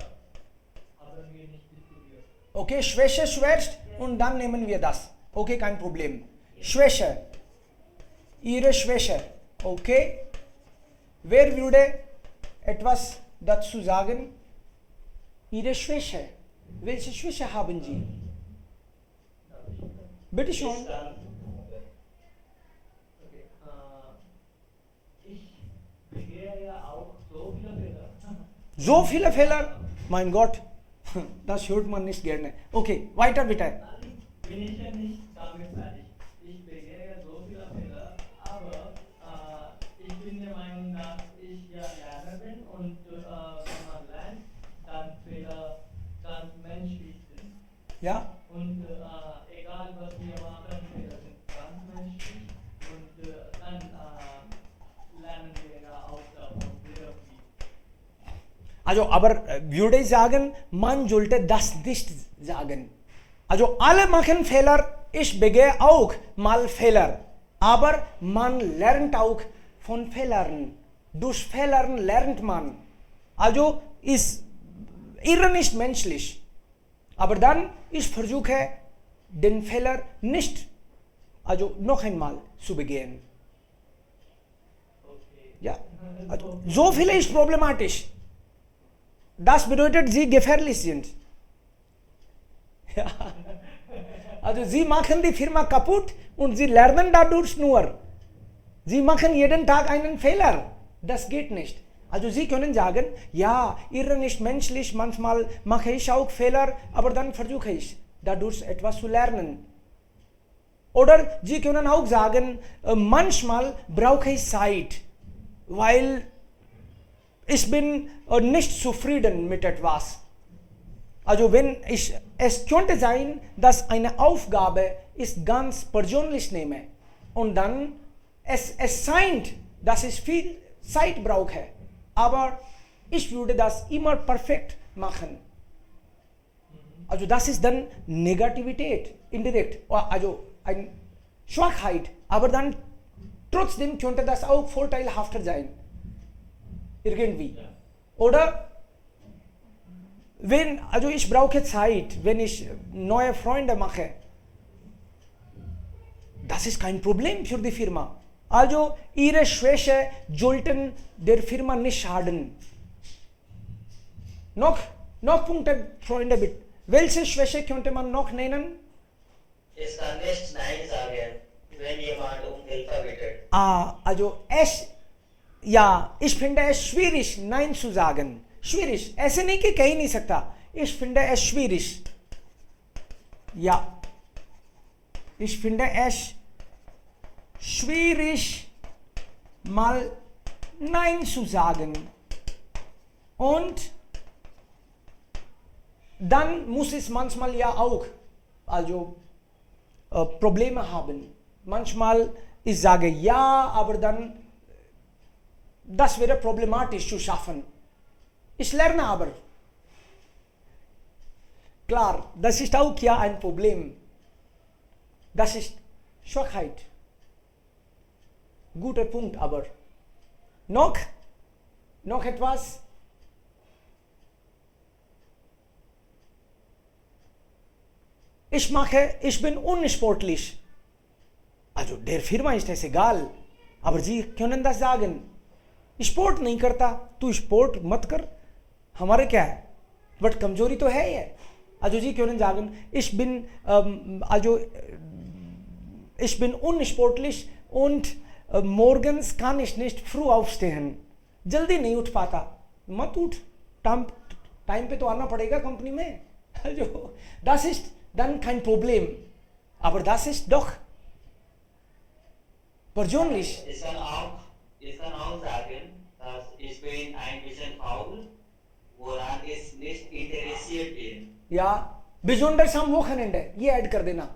Speaker 3: haben wir nicht diskutiert.
Speaker 1: Okay, Schwäche zuerst und dann nehmen wir das. Okay, kein Problem. Schwäche. Ihre Schwäche. Okay. Wer würde etwas dazu sagen? Ihre Schwäche. Welche Schwäche haben Sie? Bitte schon.
Speaker 3: Okay. Ich begehe ja auch so viele Fehler.
Speaker 1: So viele Fehler? Mein Gott. Das hört man nicht gerne. Okay, weiter bitte.
Speaker 3: Bin ich ja nicht damit fertig. Ich begehe so viele Fehler, aber ich bin der Meinung, dass ich ja Lerner bin und wenn man lernt, dann Fehler ganz menschlich sind.
Speaker 1: Ja?
Speaker 3: Und egal was wir machen, Fehler sind ganz menschlich und dann lernen wir ja auch davon sehr viel.
Speaker 1: Also, aber würde ich sagen, man sollte das nicht sagen. Also, alle machen Fehler, ich begehe auch mal Fehler. Aber man lernt auch von Fehlern. Durch Fehlern lernt man. Also, ist Irren ist menschlich. Aber dann, ich versuche, den Fehler nicht, also noch einmal zu begehen. Ja, also, so viele ist problematisch. Das bedeutet, sie gefährlich sind. Ja. Also sie machen die Firma kaputt und sie lernen dadurch nur. Sie machen jeden Tag einen Fehler. Das geht nicht. Also Sie können sagen, ja, Irren ist menschlich, manchmal mache ich auch Fehler, aber dann versuche ich, dadurch etwas zu lernen. Oder Sie können auch sagen, manchmal brauche ich Zeit, weil ich bin nicht zufrieden mit etwas. Also wenn es könnte sein, dass eine Aufgabe ich ganz persönlich nehme und dann es scheint, dass ich viel Zeit brauche, aber ich würde das immer perfekt machen. Also das ist dann Negativität, indirekt, also eine Schwachheit, aber dann trotzdem könnte das auch vorteilhafter sein. Irgendwie. Oder also ich brauche Zeit, wenn ich neue Freunde mache. Das ist kein Problem für die Firma. Also ihre Schwäche sollten der Firma nicht schaden. Noch Punkte, Freunde, bitte. Welche Schwäche könnte man noch nennen?
Speaker 5: Ich kann nicht Nein sagen, wenn jemand um Hilfe bittet.
Speaker 1: Also ich finde es schwierig, Nein zu sagen. schwierig. ऐसे नहीं कि कह ही नहीं सकता. Ich finde es schwierig. Ja. Ich finde es schwierig, mal Nein zu sagen. Und dann muss es manchmal ja auch Probleme haben. Manchmal ich sage ja, aber dann das wäre problematisch zu schaffen. Ich lerne aber. Klar, das ist auch ja ein Problem. Das ist Schwachheit. Guter Punkt, aber noch etwas? Ich bin unsportlich. Also der Firma ist es egal, aber Sie können das sagen. Sport नहीं करता, तू स्पोर्ट मत कर, हमारे क्या है, बट कमजोरी तो है ये. Also Sie können sagen, ich bin unsportlich und morgens kann ich nicht früh aufstehen. जल्दी नहीं उठ पाता. मत उठ, टाइम पे तो आना पड़ेगा कंपनी में. Also das ist dann kein Problem. Aber das ist doch persönlich.
Speaker 5: Ich kann auch sagen, dass ich bin ein bisschen faul, woran ich nicht interessiert bin.
Speaker 1: Ja, besonders am Wochenende. ये ऐड कर देना.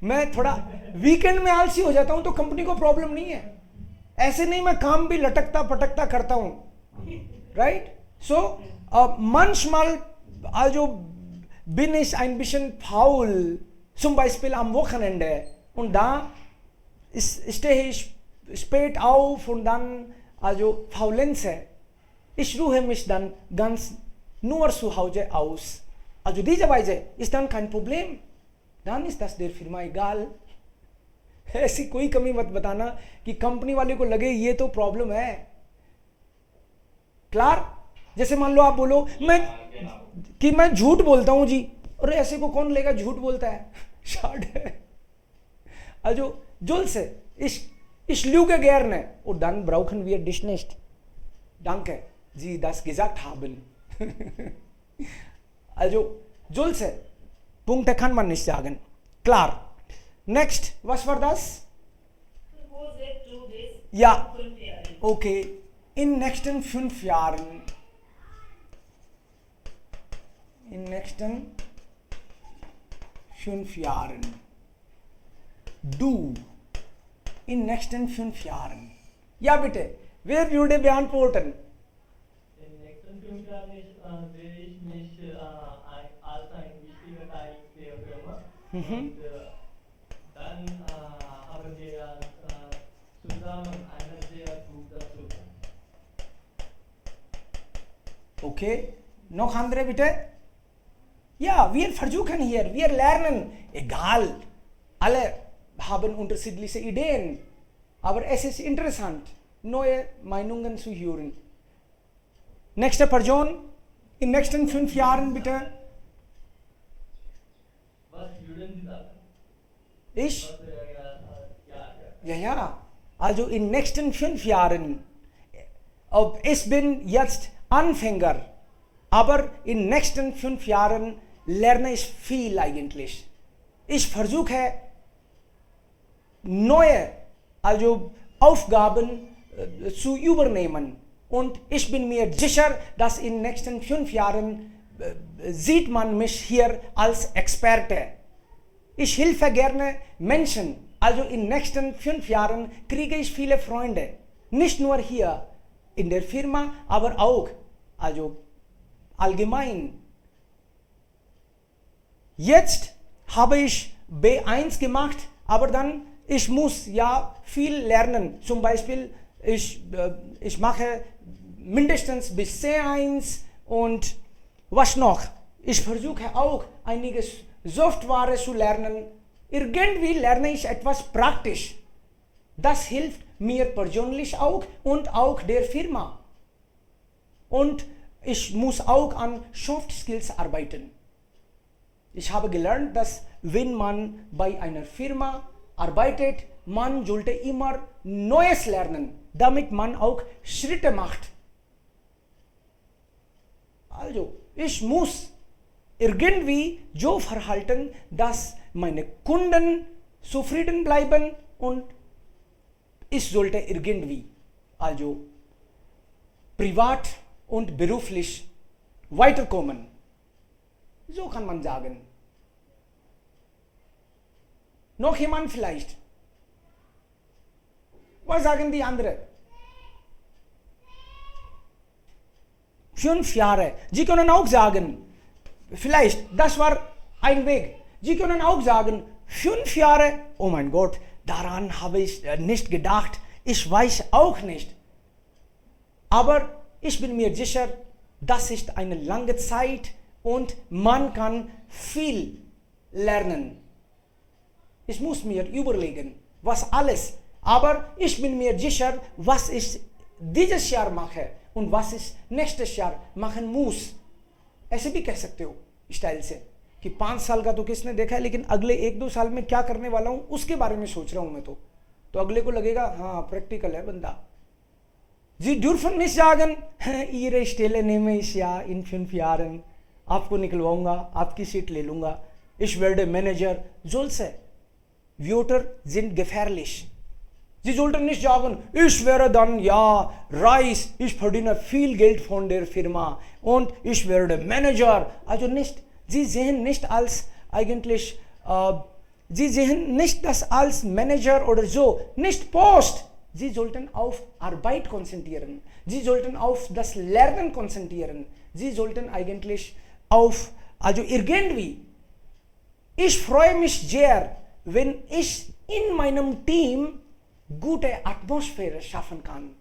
Speaker 1: मैं थोड़ा वीकेंड में आलसी हो जाता हूं तो कंपनी को प्रॉब्लम नहीं है. ऐसे नहीं मैं काम भी लटकता पटकता करता हूं. Right? So, manchmal bin ich ein bisschen faul, zum Beispiel am Wochenende. Und da stehe ich spät auf und dann faulenze. Ich ruhe mich dann ganz nur zu Hause aus. Also diese Weise ist dann kein Problem. Dann ist das der Firma egal. ऐसी कोई कमी मत बताना कि कंपनी वाले को लगे ये तो प्रॉब्लम है. क्लियर? जैसे मान लो आप बोलो मैं झूठ बोलता हूं जी. अरे ऐसे को कौन लेगा, झूठ बोलता है. Schade. Also Julse, ich lüge gerne. Und dann brauchen wir dich nicht. Danke, Sie das gesagt haben. Also Julse, Punkte kann man nicht sagen. Klar. Next, was war das?
Speaker 4: Who said do this?
Speaker 1: Ja. Okay. In nächsten 5 Jahren. In nächsten 5 Jahren. Du in nächsten 5 Jahren. Ja, bitte. Wer würde beantworten?
Speaker 3: Im nächsten 5 Jahren sehe ich mich als ein wichtiger Teil der Firma. Und dann haben wir zusammen eine sehr gute Zukunft.
Speaker 1: Okay. Noch andere bitte? Ja, wir versuchen hier, wir lernen. Egal. Alle haben unterschiedliche Ideen. Aber es ist interessant, neue Meinungen zu hören. Nächste Person, in den nächsten 5 Jahren bitte.
Speaker 3: Was würden Sie sagen?
Speaker 1: Ich?
Speaker 3: Was wäre, ja.
Speaker 1: Ja. Also in den nächsten 5 Jahren. Ich bin jetzt Anfänger. Aber in den nächsten 5 Jahren lerne ich viel eigentlich. Ich versuche neue Aufgaben zu übernehmen. Und ich bin mir sicher, dass in den nächsten 5 Jahren sieht man mich hier als Experte. Ich helfe gerne Menschen. Also in den nächsten 5 Jahren kriege ich viele Freunde. Nicht nur hier in der Firma, aber auch allgemein. Jetzt habe ich B1 gemacht, aber dann ich muss ja viel lernen. Zum Beispiel ich mache mindestens bis C1 und was noch? Ich versuche auch einiges Software zu lernen. Irgendwie lerne ich etwas praktisch. Das hilft mir persönlich auch und auch der Firma. Und ich muss auch an Soft Skills arbeiten. Ich habe gelernt, dass wenn man bei einer Firma arbeitet, man sollte immer Neues lernen, damit man auch Schritte macht. Also, ich muss irgendwie so verhalten, dass meine Kunden zufrieden bleiben und ich sollte irgendwie, privat und beruflich weiterkommen. So kann man sagen. Noch jemand vielleicht? Was sagen die anderen? 5 Jahre. Sie können auch sagen, vielleicht, das war ein Weg. Sie können auch sagen, 5 Jahre, oh mein Gott, daran habe ich nicht gedacht. Ich weiß auch nicht. Aber ich bin mir sicher, das ist eine lange Zeit und man kann viel lernen. Ich muss mir überlegen, was alles. Aber ich bin mir sicher, was ich dieses Jahr mache und was ich nächstes Jahr machen muss. ऐसे भी कह सकते हो स्टाइल से कि 5 साल का तो किसने देखा है, लेकिन अगले 1-2 साल में क्या करने वाला हूँ उसके बारे में सोच रहा हूँ मैं तो अगले को लगेगा हाँ प्रैक्टिकल है बंदा. Sie dürfen nicht sagen, Ihre Stelle nehme ich ja in 5 Jahren, आपको निकलवाऊंगा, आपकी सीट ले लूंगा, ich werde Manager. Solche Wörter sind gefährlich. Sie sollten nicht sagen, ich wäre dann ja reich, ich verdiene viel Geld von der Firma und ich werde Manager. Also nicht, Sie sehen nicht als eigentlich, Sie sehen nicht das als Manager oder so, nicht Post. Sie sollten auf Arbeit konzentrieren. Sie sollten auf das Lernen konzentrieren. Sie sollten eigentlich irgendwie. Ich freue mich sehr, wenn ich in meinem Team gute Atmosphäre schaffen kann.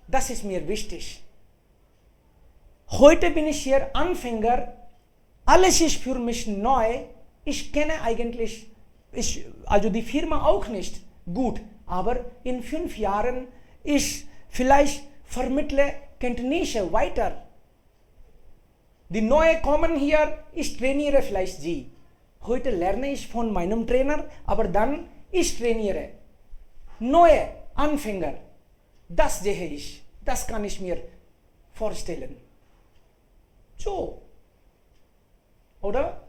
Speaker 1: Das ist mir wichtig. Heute bin ich hier Anfänger. Alles ist für mich neu. Ich kenne eigentlich, die Firma auch nicht gut. Aber in 5 Jahren ich vielleicht vermittle Kenntnisse weiter. Die Neue kommen hier, ich trainiere vielleicht sie. Heute lerne ich von meinem Trainer, aber dann ich trainiere. Neue Anfänger, das sehe ich, das kann ich mir vorstellen. So, oder?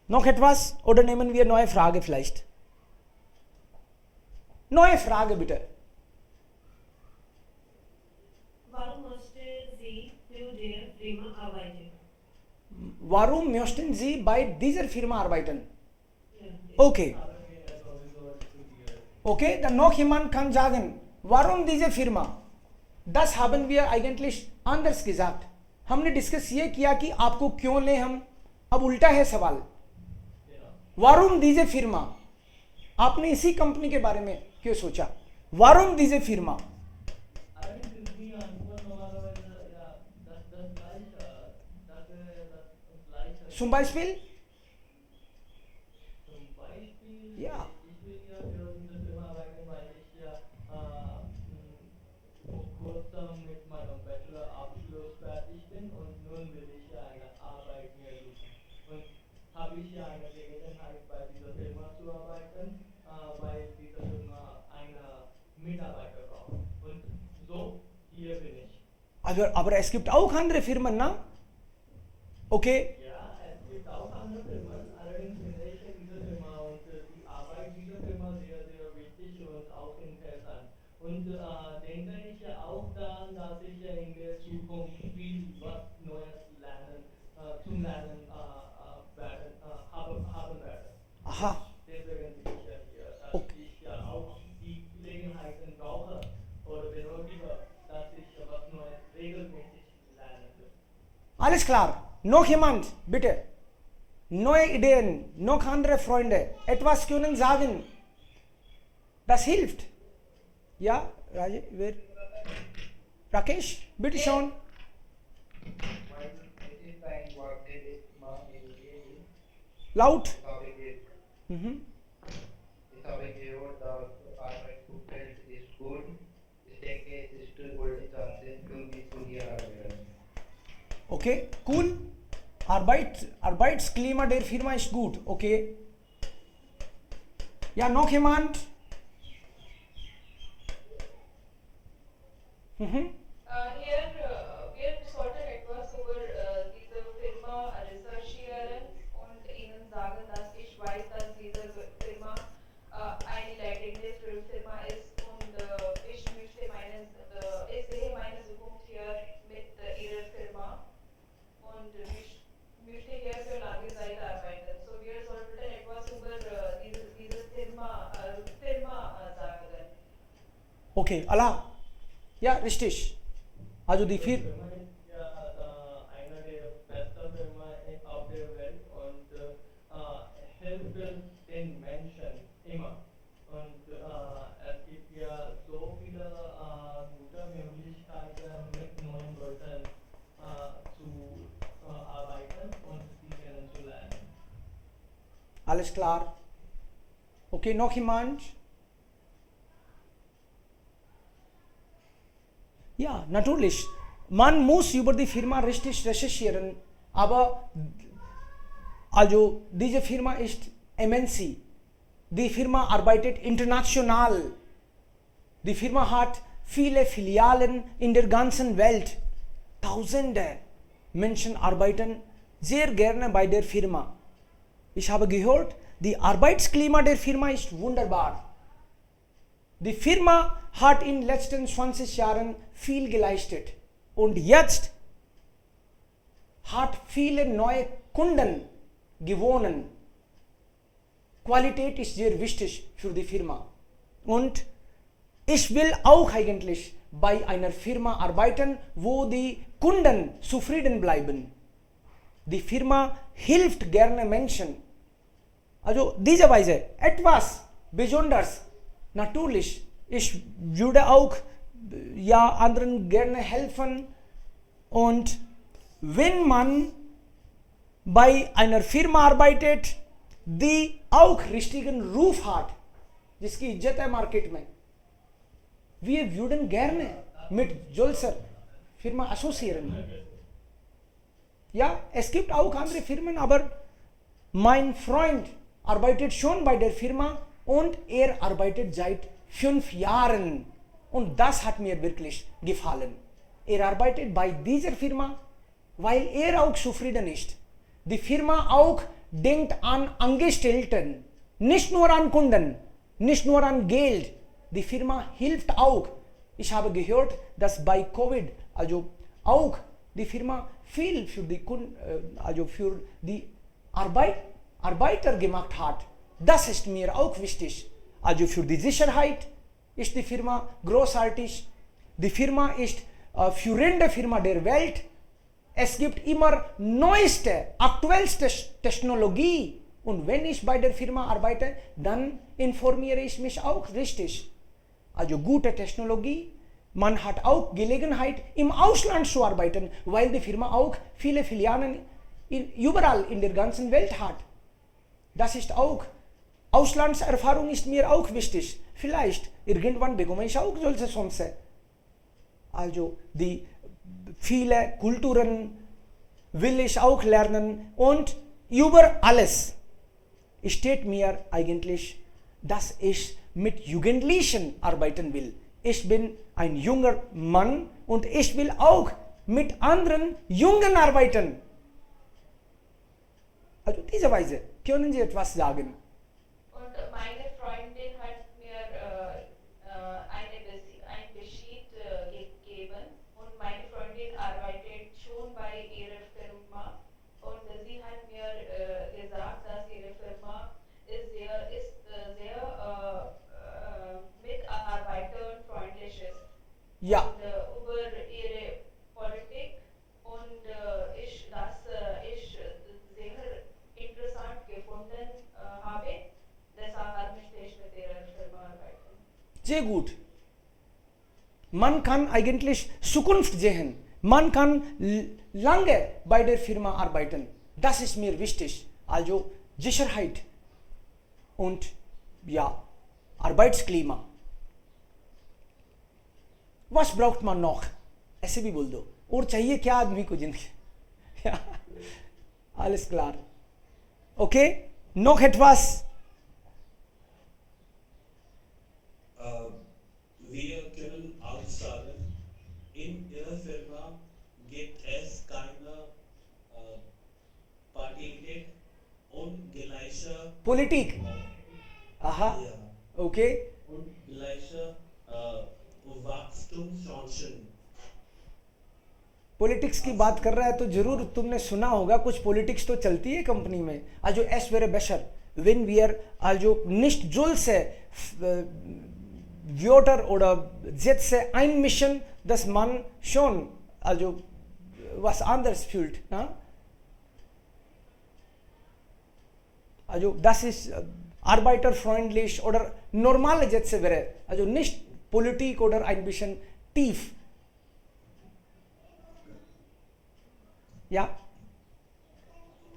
Speaker 1: Noch etwas oder nehmen wir neue Frage vielleicht? Neue Frage bitte.
Speaker 4: Warum musste Sie für die Firma arbeiten?
Speaker 1: Warum möchten Sie bei dieser Firma arbeiten? Okay. Okay, dann noch jemand kann sagen, warum diese Firma? Das haben wir eigentlich anders gesagt. हमने डिस्कस ये किया कि आपको क्यों ले हम, अब उल्टा है सवाल, वारुम दीजे फिर्मा, आपने इसी कंपनी के बारे में क्यों सोचा? वारुम दीजे फिर्मा, zum Beispiel? Ja.
Speaker 3: Habe ich ja eine Gelegenheit bei dieser Firma zu arbeiten, weil diese Firma eine Mitarbeiter braucht. Und so hier bin ich.
Speaker 1: Aber es gibt auch andere Firmen, na? Okay.
Speaker 3: Ja, es gibt auch andere Firmen, allerdings finde ich diese Firma und die Arbeit dieser Firma sehr, sehr wichtig und auch interessant. Und denke ich ja auch daran, dass ich ja in der Zukunft viel was Neues zum Lernen haben werde.
Speaker 1: Aha.
Speaker 3: Deswegen bin ich ja hier, dass ich ja auch die Gelegenheiten brauche oder benötige, dass ich was Neues regelmäßig lernen will.
Speaker 1: Alles klar. Noch jemand, bitte. Neue Ideen, noch andere Freunde. Etwas können sagen. Das hilft. Ja, Rakesh, bitte schon. Laut. Mhm.
Speaker 10: Ich habe gehört, dass Arbeitsumfeld ist gut. Ich denke, es ist eine gute Chance für mich zu hier arbeiten.
Speaker 1: Okay, cool. Arbeitsklima der Firma ist gut. Okay. Ja, noch jemand? Mhm.
Speaker 7: Hier, wir sollten etwas über diese Firma recherchieren und Ihnen sagen, dass ich weiß, dass diese Firma eine leitende Firma ist und ich sehe meine Zukunft hier mit Ihrer Firma und ich möchte hier für lange Zeit arbeiten. So wir sollten etwas über diese Firma sagen.
Speaker 1: Okay, Allah. Ja, richtig. Also die Firma.
Speaker 3: Einer der besten Firmen auf der Welt und hilft den Menschen immer. Und es gibt ja so viele gute Möglichkeiten, mit neuen Leuten zu arbeiten und sie kennenzulernen.
Speaker 1: Alles klar. Okay, noch jemand? Ja, natürlich. Man muss über die Firma richtig recherchieren, aber also diese Firma ist MNC. Die Firma arbeitet international. Die Firma hat viele Filialen in der ganzen Welt. Tausende Menschen arbeiten sehr gerne bei der Firma. Ich habe gehört, die Arbeitsklima der Firma ist wunderbar. Die Firma hat in den letzten 20 Jahren viel geleistet und jetzt hat viele neue Kunden gewonnen. Qualität ist sehr wichtig für die Firma und ich will auch eigentlich bei einer Firma arbeiten, wo die Kunden zufrieden bleiben. Die Firma hilft gerne Menschen. Also diese Weise etwas Besonderes. Natürlich, ich würde auch ja anderen gerne helfen und wenn man bei einer Firma arbeitet, die auch richtigen Ruf hat, जिसकी इज्जत है मार्केट में, wir würden gerne mit solcher Firma assoziieren. Ja, es gibt auch andere Firmen, aber mein Freund arbeitet schon bei der Firma und er arbeitet seit 5 Jahren und das hat mir wirklich gefallen. Er arbeitet bei dieser Firma, weil er auch zufrieden ist. Die Firma auch denkt an Angestellten, nicht nur an Kunden, nicht nur an Geld. Die Firma hilft auch. Ich habe gehört, dass bei Covid also auch die Firma viel für die Kunden, also für die Arbeiter gemacht hat. Das ist mir auch wichtig. Also für die Sicherheit ist die Firma großartig. Die Firma ist führende Firma der Welt. Es gibt immer neueste, aktuellste Technologie. Und wenn ich bei der Firma arbeite, dann informiere ich mich auch richtig. Also gute Technologie. Man hat auch Gelegenheit, im Ausland zu arbeiten, weil die Firma auch viele Filialen überall in der ganzen Welt hat. Das ist auch, Auslandserfahrung ist mir auch wichtig. Vielleicht, irgendwann bekomme ich auch solche Chancen. Also, die viele Kulturen will ich auch lernen und über alles steht mir eigentlich, dass ich mit Jugendlichen arbeiten will. Ich bin ein junger Mann und ich will auch mit anderen Jungen arbeiten. Also diese Weise, können Sie etwas sagen?
Speaker 7: Und meine Freundin hat mir ein Bescheid gegeben und meine Freundin arbeitet schon bei ihrer Firma und sie hat mir gesagt, dass ihre Firma sehr mitarbeiterfreundlich ist.
Speaker 1: Ja.
Speaker 7: Und über ihre Politik und ich sehr interessant gefunden habe, deshalb möchte ich mit ihrer Firma arbeiten.
Speaker 1: Sehr gut. Man kann eigentlich Zukunft sehen. Man kann lange bei der Firma arbeiten. Das ist mir wichtig. Also Sicherheit und ja, Arbeitsklima. Was braucht man noch? ऐसे भी बोल दो और चाहिए क्या आदमी को जिंदगी ja, alles klar. Okay, noch etwas?
Speaker 9: Wir können auch sagen, in Ihrer Firma gibt es keine Partität und gleiche
Speaker 1: Politik. Aha,
Speaker 9: ja,
Speaker 1: okay.
Speaker 9: und gleiche Wachstumschancen.
Speaker 1: Politics की बात कर रहा है तो जरूर तुमने सुना होगा कुछ पॉलिटिक्स तो चलती है कंपनी में also es wäre besser wenn wir also nicht solche Wörter oder Sätze einmischen, dass man schon also was anderes fühlt, ja? Also das ist arbeiterfreundlich oder normale Sätze wäre also nicht Politik oder ein bisschen tief. Ja?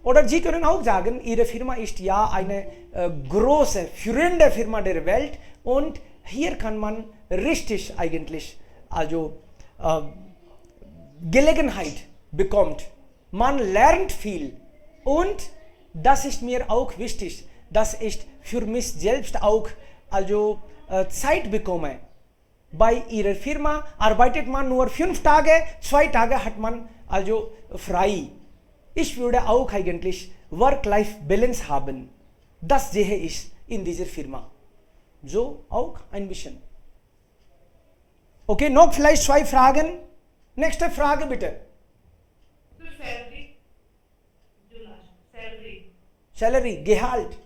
Speaker 1: Oder Sie können auch sagen, Ihre Firma ist ja eine große, führende Firma der Welt und hier kann man richtig eigentlich also Gelegenheit bekommt. Man lernt viel und das ist mir auch wichtig, dass ich für mich selbst auch also Zeit bekomme. Bei Ihrer Firma arbeitet man nur 5 Tage, 2 Tage hat man also frei. Ich würde auch eigentlich Work-Life-Balance haben. Das sehe ich in dieser Firma. So auch ein bisschen. Okay, noch vielleicht 2 Fragen. Nächste Frage bitte.
Speaker 4: Salary.
Speaker 1: Salary, Gehalt.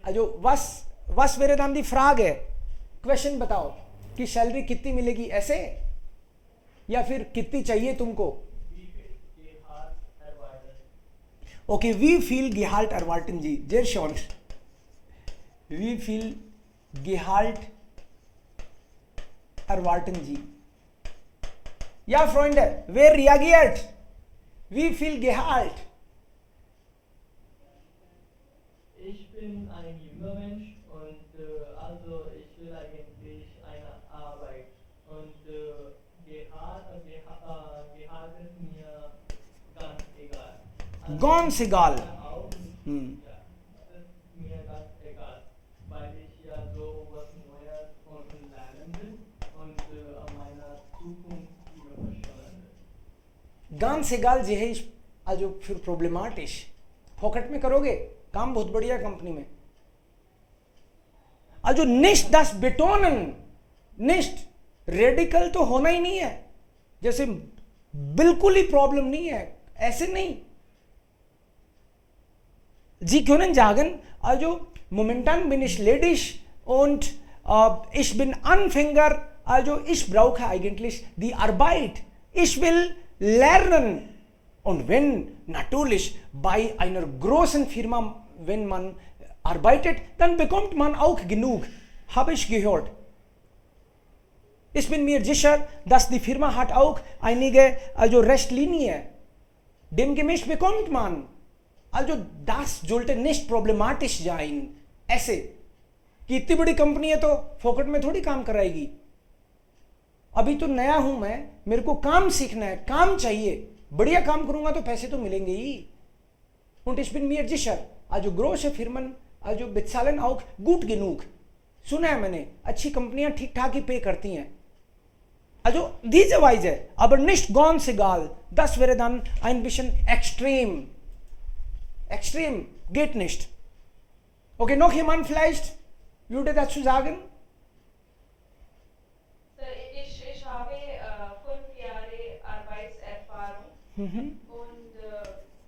Speaker 1: Also was wäre dann die Frage? Question बताओ कि सैलरी कितनी मिलेगी ऐसे या फिर कितनी चाहिए तुमको? Okay, wie viel Gehalt erwarten Sie? Sehr schön. Wie viel Gehalt erwarten Sie? Ja, Freunde, wer reagiert? Wie viel Gehalt?
Speaker 3: Ich bin ein junger Mensch und also ich will eigentlich eine Arbeit und Gehalt ist mir ganz egal. Also
Speaker 1: Ganz egal.
Speaker 3: Auch,
Speaker 1: Hm.
Speaker 3: ja, das ist mir ganz egal, weil ich ja so was Neues und lernen will und an meiner Zukunft übersteuern will.
Speaker 1: Ganz egal sehe ich also für problematisch. Pocket में करोगे काम बहुत बढ़िया कंपनी में. Also nicht das betonen, nicht radical तो होना ही नहीं है, जैसे बिल्कुल ही प्रॉब्लम नहीं है, ऐसे नहीं. Sie können sagen, also momentan bin ich ledig, und ich bin Anfänger, also ich brauche eigentlich die Arbeit. Ich will lernen. Und wenn natürlich bei einer großen Firma, wenn man arbeitet, dann bekommt man auch genug, habe ich gehört. Ich bin mir sicher, dass die Firma hat auch einige Richtlinien. Demgemäß bekommt man. Also das sollte nicht problematisch sein. ऐसे कि इतनी बड़ी कंपनी है तो फोकट में थोड़ी काम कराएगी. अभी तो नया हूं मैं, मेरे को काम सीखना है, काम चाहिए. बढ़िया काम करूंगा तो पैसे तो मिलेंगे ही. Und ich bin mir sicher, also große Firmen, also bezahlen auch gut genug. सुना है मैंने, अच्छी कंपनियां ठीक ठाक ही पे करती हैं. Also diese Weise, aber nicht ganz egal. Das wäre dann ein bisschen extrem. Extrem geht nicht. Okay, noch jemand vielleicht würde dazu sagen?
Speaker 7: Sir, ich habe 5 Jahre Arbeitserfahrung und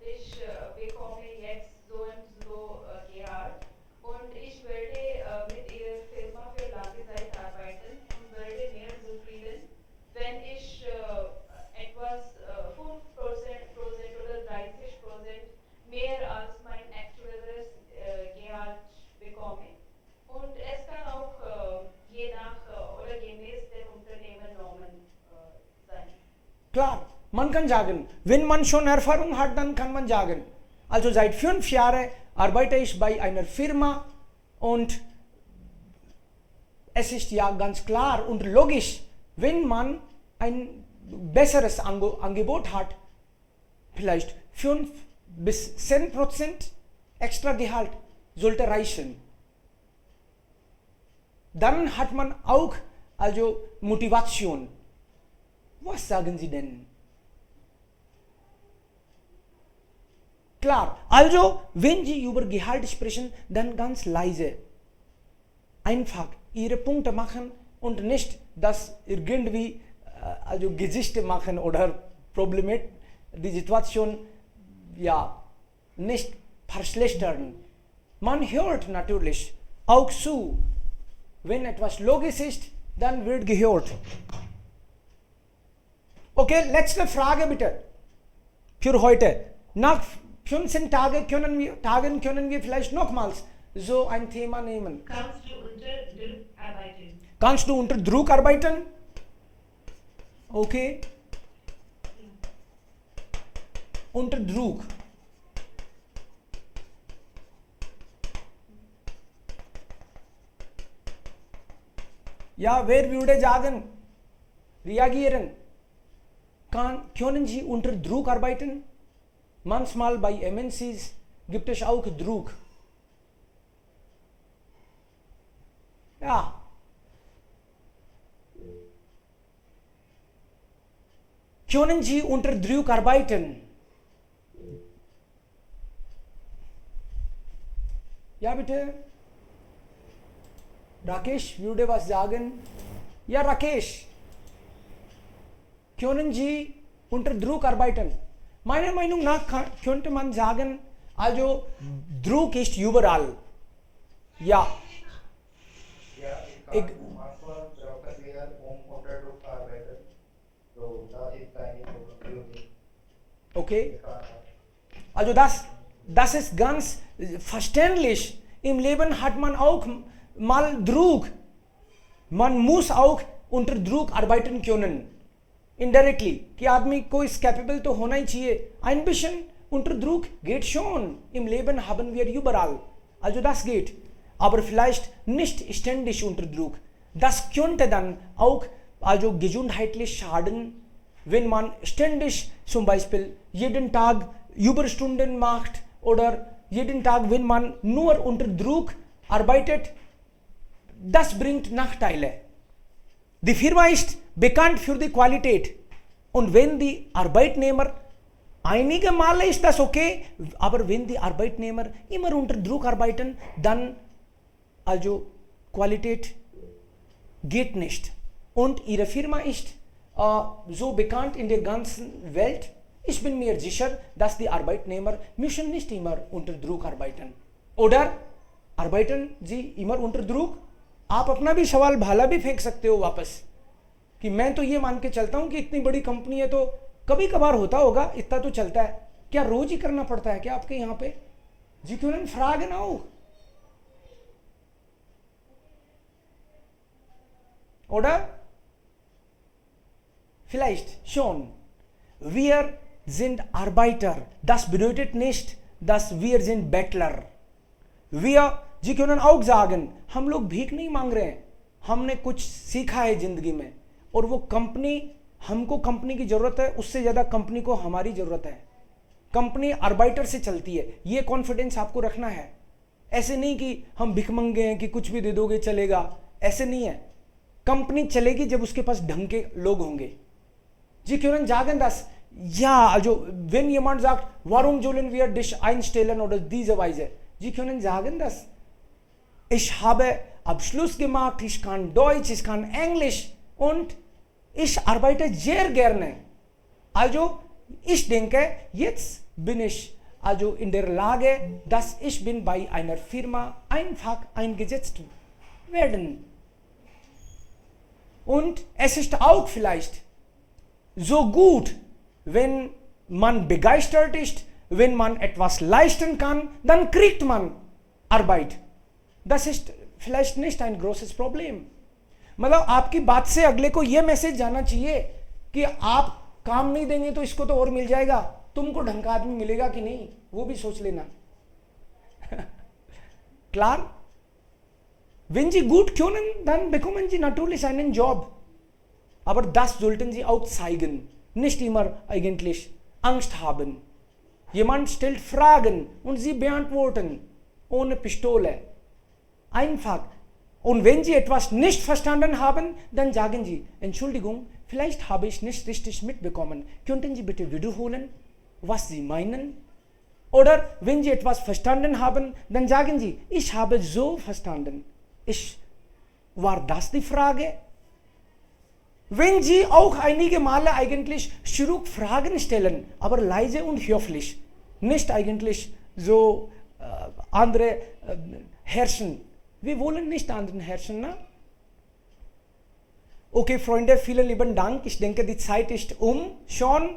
Speaker 7: ich bekomme jetzt so und so Gehalt und ich werde mit Ihrer Firma für lange Zeit arbeiten und werde mehr zufrieden, wenn ich etwas 5% oder 30% mehr als mein aktuelles Gehalt bekomme. Und es kann auch je nach oder gemäß der Unternehmernormen sein.
Speaker 1: Klar, man kann sagen, wenn man schon Erfahrung hat, dann kann man sagen. Also seit 5 Jahren arbeite ich bei einer Firma und es ist ja ganz klar und logisch, wenn man ein besseres Angebot hat, vielleicht 5 bis 10% extra Gehalt sollte reichen. Dann hat man auch also Motivation. Was sagen Sie denn? Klar, also wenn Sie über Gehalt sprechen, dann ganz leise. Einfach Ihre Punkte machen und nicht das irgendwie also Gesichter machen oder Probleme, die Situation ja nicht verschlechtern. Man hört natürlich auch zu. Wenn etwas logisch ist, dann wird gehört. Okay, letzte Frage bitte für heute. Nach 15 Tagen können wir vielleicht nochmals so ein Thema nehmen.
Speaker 4: Kannst du unter Druck arbeiten?
Speaker 1: Kannst du unter Druck arbeiten? Okay. Unter Druck. Ja, wer würde sagen, reagieren? Können Sie unter Druck arbeiten? Manchmal bei MNCs gibt es auch Druck. Ja. Können Sie unter Druck arbeiten? Ja, bitte. Rakesh würde was sagen. Ja, Rakesh. Können Sie unter Druck arbeiten? Meiner Meinung nach könnte man sagen, also Druck ist überall. Ja.
Speaker 10: Ja, ich kann manchmal brauchen wir unter Druck arbeiten. So, da ist keine Problem.
Speaker 1: Okay. Also das ist ganz verständlich. Im Leben hat man auch mal Druck. Man muss auch unter Druck arbeiten können. Indirectly. कि आदमी को इस कैपेबल तो होना ही चाहिए. Ein bisschen unter Druck geht schon. Im Leben haben wir überall. Also das geht. Aber vielleicht nicht ständig unter Druck. Das könnte dann auch also gesundheitlich schaden, wenn man ständig zum Beispiel jeden Tag Überstunden macht oder jeden Tag, wenn man nur unter Druck arbeitet. Das bringt Nachteile. Die Firma ist bekannt für die Qualität. Und wenn die Arbeitnehmer, einige Male ist das okay, aber wenn die Arbeitnehmer immer unter Druck arbeiten, dann also Qualität geht nicht. Und ihre Firma ist so bekannt in der ganzen Welt. Ich bin mir sicher, dass die Arbeitnehmer müssen nicht immer unter Druck arbeiten. Oder arbeiten sie immer unter Druck? आप अपना भी सवाल भाला भी फेंक सकते हो वापस कि मैं तो ये मान के चलता हूं कि इतनी बड़ी कंपनी है तो कभी कभार होता होगा, इतना तो चलता है, क्या रोज ही करना पड़ता है क्या आपके यहां पे? जी क्यों नहीं फ्रागन आओ oder vielleicht schon wir sind Arbeiter, das bedeutet nicht dass wir sind Bettler, wir जी क्यों ना auch sagen हम लोग भीख नहीं मांग रहे हैं, हमने कुछ सीखा है जिंदगी में और वो कंपनी, हमको कंपनी की जरूरत है, उससे ज्यादा कंपनी को हमारी जरूरत है। कंपनी आर्बाइटर से चलती है, ये कॉन्फिडेंस आपको रखना है। ऐसे नहीं कि हम भिख मंगे हैं कि कुछ भी दे दोगे चलेगा, ऐसे नहीं है। कंपनी चलेगी जब उसके पास ढंग के लोग होंगे। जी क्यों जाgen das ja also wenn jemand sagt warum sollen wir dich einstellen oder diese Weise, Sie können sagen das ich habe Abschluss gemacht, ich kann Deutsch, ich kann Englisch und ich arbeite sehr gerne, also ich denke jetzt bin ich also in der Lage, dass ich bin bei einer Firma einfach eingesetzt werden. Und es ist auch vielleicht so gut, wenn man begeistert ist, wenn man etwas leisten kann, dann kriegt man Arbeit. Das ist vielleicht nicht ein großes Problem. मतलब आपकी बात से अगले को यह मैसेज जाना चाहिए कि आप काम नहीं देंगे तो इसको तो और मिल जाएगा, तुमको ढंग का आदमी मिलेगा कि नहीं वो भी सोच लेना। Klar? Wenn Sie gut können, dann bekommen Sie natürlich einen Job. Aber das sollten Sie auch zeigen. Nicht immer eigentlich Angst haben. Jemand stellt Fragen und Sie beantworten ohne Pistole. Einfach. Und wenn Sie etwas nicht verstanden haben, dann sagen Sie, Entschuldigung, vielleicht habe ich nicht richtig mitbekommen. Könnten Sie bitte wiederholen, was Sie meinen? Oder wenn Sie etwas verstanden haben, dann sagen Sie, ich habe so verstanden. War das die Frage? Wenn Sie auch einige Male eigentlich schruck Fragen stellen, aber leise und höflich, nicht eigentlich so andere herrschen. Wir wollen nicht anderen herrschen, ne? Okay, Freunde, vielen lieben Dank. Ich denke, die Zeit ist schon.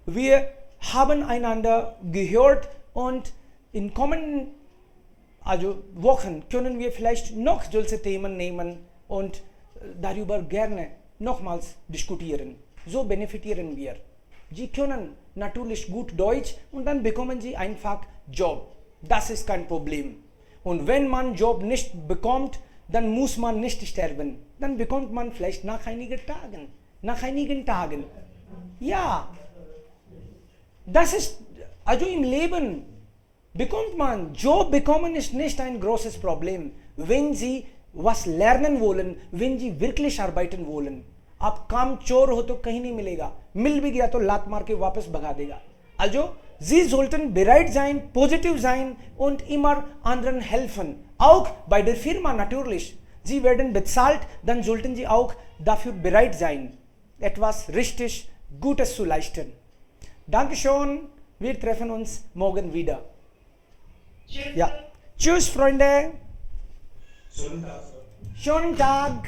Speaker 1: Wir haben einander gehört und in kommenden Wochen können wir vielleicht noch solche Themen nehmen und darüber gerne nochmals diskutieren. So benefitieren wir. Sie können natürlich gut Deutsch und dann bekommen Sie einfach Job. Das ist kein Problem. Und wenn man Job nicht bekommt, dann muss man nicht sterben. Dann bekommt man vielleicht nach einigen Tagen. Ja, das ist, also im Leben bekommt man, Job bekommen ist nicht ein großes Problem, wenn Sie was lernen wollen, wenn Sie wirklich arbeiten wollen. आप काम चोर हो तो कहीं नहीं मिलेगा, मिल भी गया तो लात मार के वापस भगा देगा। Also, Sie sollten bereit sein, positiv sein und immer anderen helfen. Auch bei der Firma natürlich. Sie werden bezahlt, dann sollten Sie auch dafür bereit sein, etwas richtig Gutes zu leisten. Dankeschön, wir treffen uns morgen wieder.
Speaker 4: Tschüss.
Speaker 1: Ja. Tschüss, Freunde.
Speaker 9: Schönen Tag, Sir.
Speaker 1: Schönen Tag.